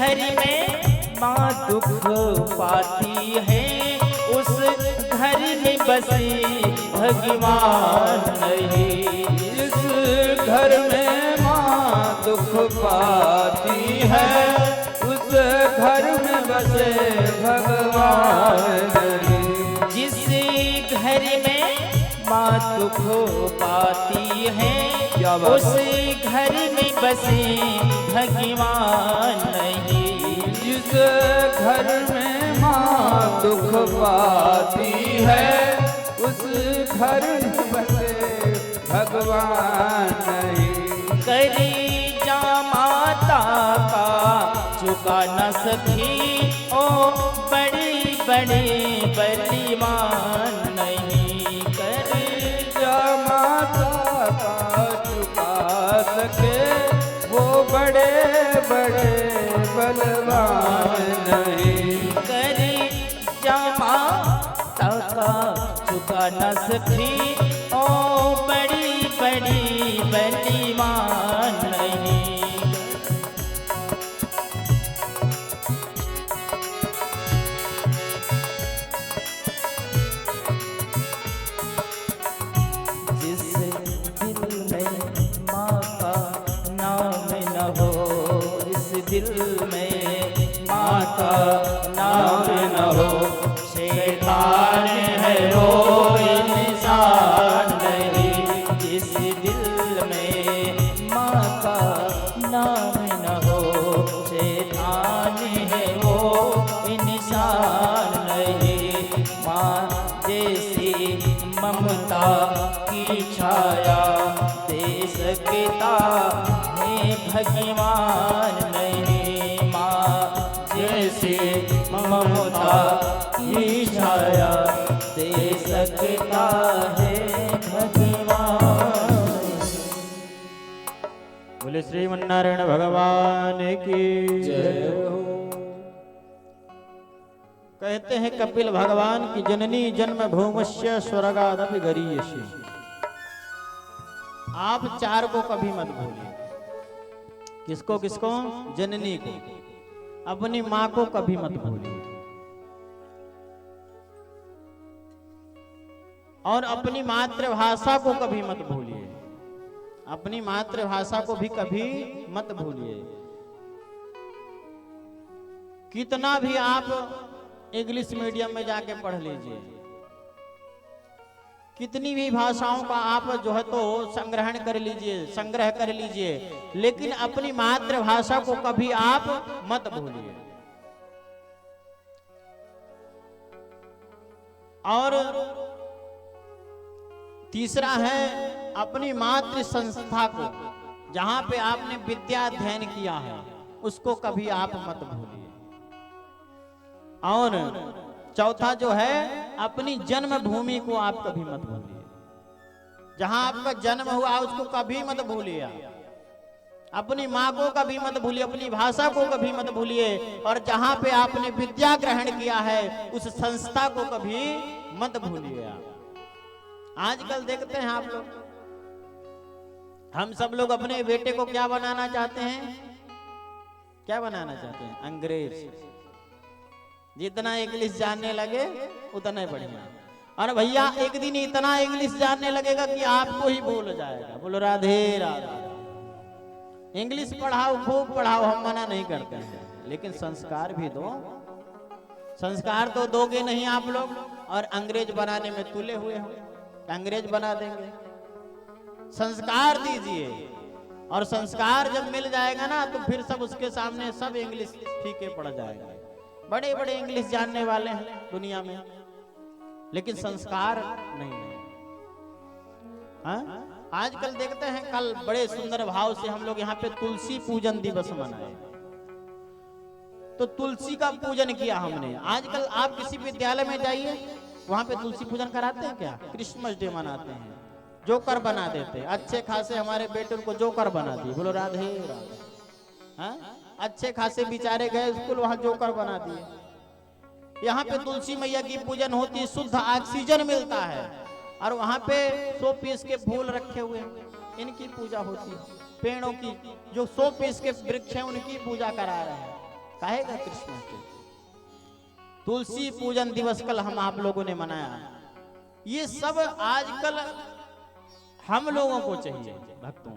[SPEAKER 2] घर में माँ दुख पाती है, उस घर में बसे भगवान नहीं।
[SPEAKER 3] जिस घर में माँ दुख पाती है, उस घर में बसे भगवान नहीं।
[SPEAKER 2] जिस घर में माँ दुख पाती है,
[SPEAKER 3] क्या बात
[SPEAKER 2] उस घर में बसे भगवान नहीं।
[SPEAKER 3] जिस घर में माँ दुख पाती है, उस घर में बसे भगवान नहीं।
[SPEAKER 2] करी जा माता का चुका न सकी, ओ बड़ी बड़ी बलिमान नहीं। करी
[SPEAKER 3] जा माता का चुका सके, वो बड़े बड़े बलवान नहीं।
[SPEAKER 2] करी जा माता का चुका न सकी, ओ बड़ी बड़ी बलिमान नहीं। जिस दिल में माँ का नाम न हो, इस दिल में माँ का नाम न हो, शैतान है वो इंसान नहीं। जिस दिल में माँ का नाम न हो, शैतान है वो इंसान नहीं। माँ जैसी ममता की छाया दे सकता है भगवान नहीं। माँ जैसी ममता की छाया दे सकता है भगवान।
[SPEAKER 1] बोले श्रीमन्नारायण भगवान की जय हो। कहते हैं कपिल भगवान की जननी जन्म भूमस्य स्वर्गादपि गरीयसी। आप चार को कभी मत भूलिए। किसको किसको? जननी को, अपनी माँ को कभी मत भूलिए, और अपनी मातृभाषा को कभी मत भूलिए। अपनी मातृभाषा को भी कभी मत भूलिए। कितना भी आप इंग्लिश मीडियम में जाके पढ़ लीजिए, कितनी भी भाषाओं का आप जो है तो संग्रहण कर लीजिए, संग्रह कर लीजिए, लेकिन अपनी मातृभाषा को कभी आप मत भूलिए। और तीसरा है अपनी मातृ संस्था को, जहां पे आपने विद्या अध्ययन किया है, उसको कभी आप मत भूलिए। और चौथा जो है अपनी जन्म भूमि को आप कभी मत भूलिए। जहां आपका जन्म हुआ उसको कभी मत भूलिए। अपनी माँ को कभी मत भूलिए, अपनी भाषा को कभी मत भूलिए, और जहां पे आपने विद्या ग्रहण किया है उस संस्था को कभी मत भूलिए। आजकल देखते हैं आप लोग, हम सब लोग अपने बेटे को क्या बनाना चाहते हैं? क्या बनाना चाहते हैं? अंग्रेज। जितना इंग्लिश जानने लगे उतना ही बढ़िया। और भैया एक दिन इतना इंग्लिश जानने लगेगा कि आपको ही भूल जाएगा। बोलो राधे राधे। इंग्लिश पढ़ाओ, खूब पढ़ाओ, हम मना नहीं करते हैं, लेकिन संस्कार भी दो। संस्कार तो दोगे नहीं आप लोग, और अंग्रेज बनाने में तुले हुए हो, अंग्रेज बना देंगे। संस्कार दीजिए, और संस्कार जब मिल जाएगा ना तो फिर सब उसके सामने सब इंग्लिश फीके पड़ जाएगा। बड़े बड़े इंग्लिश जानने वाले हैं दुनिया में, लेकिन संस्कार नहीं है। हाँ? आजकल देखते हैं, कल बड़े सुंदर भाव से हम लोग यहाँ पे तुलसी पूजन दिवस मनाए, तो तुलसी का पूजन किया हमने। आजकल आप किसी विद्यालय में जाइए, वहां पे तुलसी पूजन कराते हैं क्या? क्रिसमस डे मनाते हैं, जोकर बना देते। अच्छे खासे हमारे बेटे को जोकर बना दिए। बोलो राधे राधे। हाँ? अच्छे खासे बेचारे गए स्कूल, वहां जोकर बना दिए। यहाँ पे तुलसी मैया की पूजन होती, शुद्ध ऑक्सीजन मिलता है, और वहां पे 100 पीस के फूल रखे हुए हैं, इनकी पूजा होती है। पेड़ों की जो 100 पीस के वृक्ष हैं उनकी पूजा करा रहे हैं। कहेगा कृष्ण के। तुलसी पूजन दिवस कल हम आप लोगों ने मनाया। ये सब आजकल हम लोगों को चाहिए भक्तों।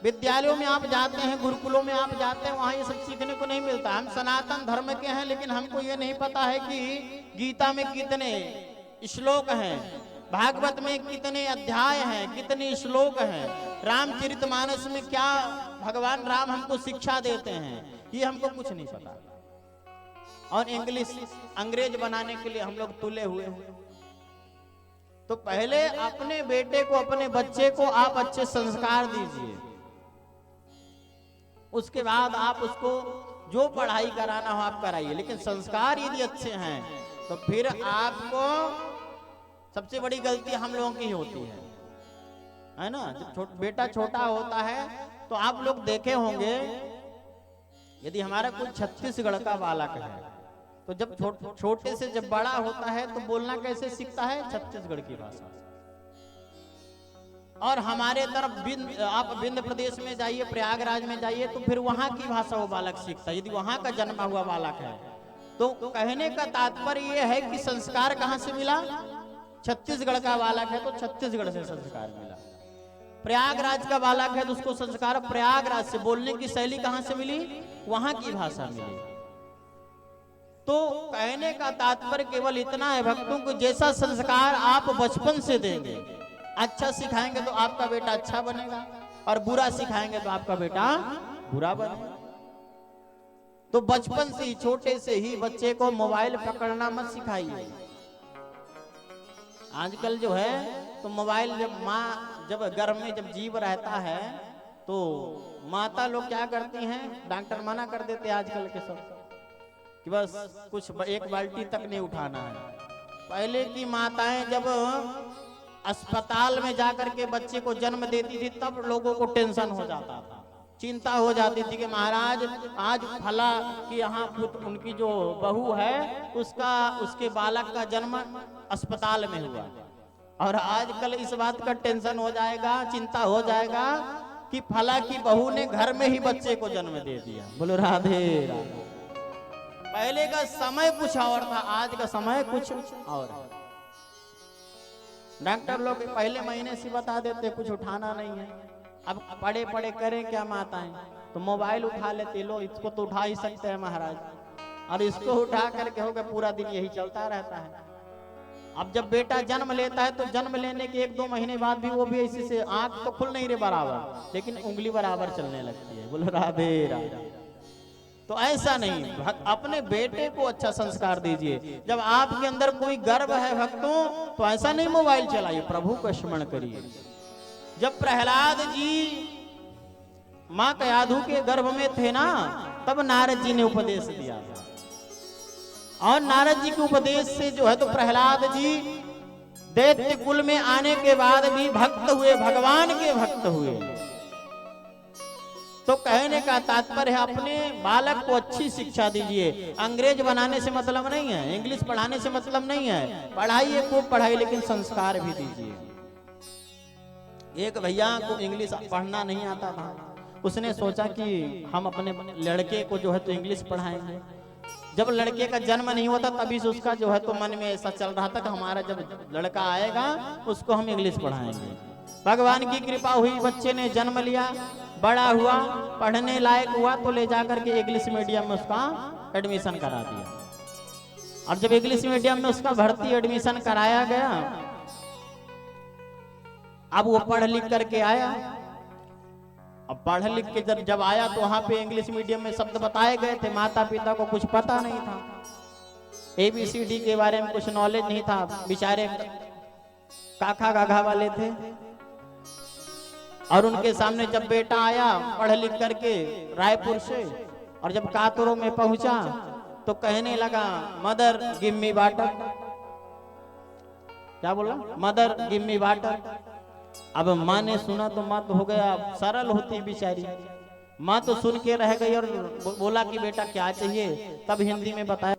[SPEAKER 1] विद्यालयों में आप जाते हैं, गुरुकुलों में आप जाते हैं, वहां ये सब सीखने को नहीं मिलता। हम सनातन धर्म के हैं, लेकिन हमको ये नहीं पता है कि गीता में कितने श्लोक हैं, भागवत में कितने अध्याय हैं, कितने श्लोक हैं, रामचरितमानस में क्या भगवान राम हमको शिक्षा देते हैं, ये हमको कुछ नहीं पता। और इंग्लिश अंग्रेज बनाने के लिए हम लोग तुले हुए हैं। तो पहले अपने बेटे को, अपने बच्चे को आप अच्छे संस्कार दीजिए, उसके बाद आप उसको जो पढ़ाई कराना हो आप कराइए। लेकिन संस्कार यदि अच्छे हैं तो फिर आपको, सबसे बड़ी गलती हम लोगों की होती है ना। जब बेटा छोटा होता है तो आप लोग देखे होंगे, यदि हमारा कोई छत्तीसगढ़ का बालक है तो जब छोटे से जब बड़ा होता है तो बोलना कैसे सीखता है? छत्तीसगढ़ की भाषा। और हमारे तरफ आप विंध्य प्रदेश में जाइए, प्रयागराज में जाइए, तो फिर वहां की भाषा वो बालक सीखता है, यदि वहां का जन्मा हुआ बालक है। तो कहने का तात्पर्य ये है कि संस्कार कहां से मिला? छत्तीसगढ़ का बालक है तो छत्तीसगढ़ से संस्कार मिला। प्रयागराज का बालक है तो उसको संस्कार प्रयागराज से, बोलने की शैली कहां से मिली? वहां की भाषा मिली। तो कहने का तात्पर्य केवल इतना है भक्तों को, जैसा संस्कार आप बचपन से देंगे, अच्छा सिखाएंगे तो आपका बेटा अच्छा बनेगा, और बुरा सिखाएंगे तो आपका बेटा बुरा बनेगा। तो बचपन से ही, छोटे से ही बच्चे को मोबाइल पकड़ना मत सिखाइए। आजकल जो है तो मोबाइल, जब माँ जब गर्भ में जब जीव रहता है तो माता लोग क्या करती हैं, डॉक्टर मना कर देते हैं आजकल के सब कि बस कुछ एक बाल्टी तक नहीं उठाना है। पहले की माताएं जब अस्पताल में जाकर के बच्चे को जन्म देती थी तब लोगों को टेंशन हो जाता था, चिंता हो जाती थी कि महाराज आज फला कि यहाँ उनकी जो बहू है उसके बालक का जन्म अस्पताल में हुआ। और आजकल इस बात का टेंशन हो जाएगा, चिंता हो जाएगा कि फला की बहू ने घर में ही बच्चे को जन्म दे दिया। बोलो राधे राधे। पहले का समय कुछ और था, आज का समय कुछ और है। डॉक्टर लोग पहले महीने से बता देते कुछ उठाना नहीं है। अब पड़े पड़े करें क्या माताएं, तो मोबाइल उठा लेते, लो इसको तो उठा ही सकते हैं महाराज, और इसको उठा करके होगा पूरा दिन यही चलता रहता है। अब जब बेटा जन्म लेता है तो जन्म लेने के 1-2 महीने बाद भी वो भी ऐसे से, आंख तो खुल नहीं रहे बराबर, लेकिन उंगली बराबर चलने लगती है। बोलो राधे राधे। तो ऐसा नहीं, अपने बेटे को अच्छा संस्कार दीजिए। जब आपके अंदर कोई गर्व है भक्तों, तो ऐसा नहीं मोबाइल चलाइए, प्रभु का स्मरण करिए। जब प्रहलाद जी मां कयाधु के गर्भ में थे ना, तब नारद जी ने उपदेश दिया था। और नारद जी के उपदेश से जो है तो प्रहलाद जी दैत्य कुल में आने के बाद भी भक्त हुए, भगवान के भक्त हुए। तो कहने का तात्पर्य है अपने बालक को अच्छी शिक्षा दीजिए। अंग्रेज बनाने से मतलब नहीं है, इंग्लिश पढ़ाने से मतलब नहीं है, पढ़ाइए खूब पढ़ाई, लेकिन संस्कार भी दीजिए। एक भैया को इंग्लिश पढ़ना नहीं आता था, उसने सोचा कि हम अपने लड़के को जो है तो इंग्लिश पढ़ाएंगे। जब लड़के का जन्म नहीं होता तभी से उसका जो है तो मन में ऐसा चल रहा था कि हमारा जब लड़का आएगा उसको हम इंग्लिश पढ़ाएंगे। भगवान की कृपा हुई, बच्चे ने जन्म लिया, बड़ा हुआ, पढ़ने लायक हुआ, तो ले जाकर के इंग्लिश मीडियम में उसका एडमिशन करा दिया। और जब इंग्लिश मीडियम में उसका भर्ती एडमिशन कराया गया, अब वो पढ़ लिख करके आया। अब पढ़ लिख के जब आया तो वहां पे इंग्लिश मीडियम में शब्द बताए गए थे, माता पिता को कुछ पता नहीं था, ABCD के बारे में कुछ नॉलेज नहीं था, बेचारे काखा गाघा वाले थे। और उनके सामने जब बेटा आया पढ़ लिख करके रायपुर से, और जब कातरों में पहुंचा तो कहने लगा मदर गिव मी वाटर। क्या बोला? Mother give me water. अब माँ ने सुना तो माँ तो हो गया, सरल होती बेचारी, माँ तो सुन के रह गई और बोला कि बेटा क्या चाहिए, तब हिंदी में बताया।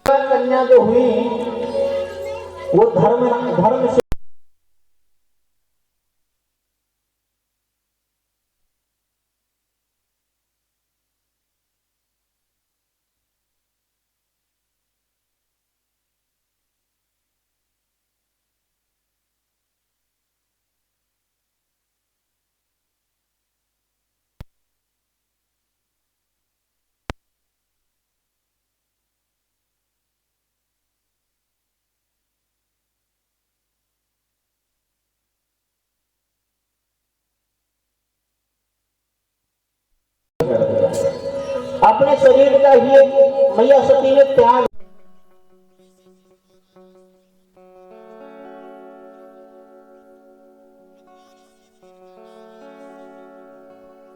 [SPEAKER 4] कन्या जो हुई वो धर्म से अपने शरीर का ही मैया सती ने त्याग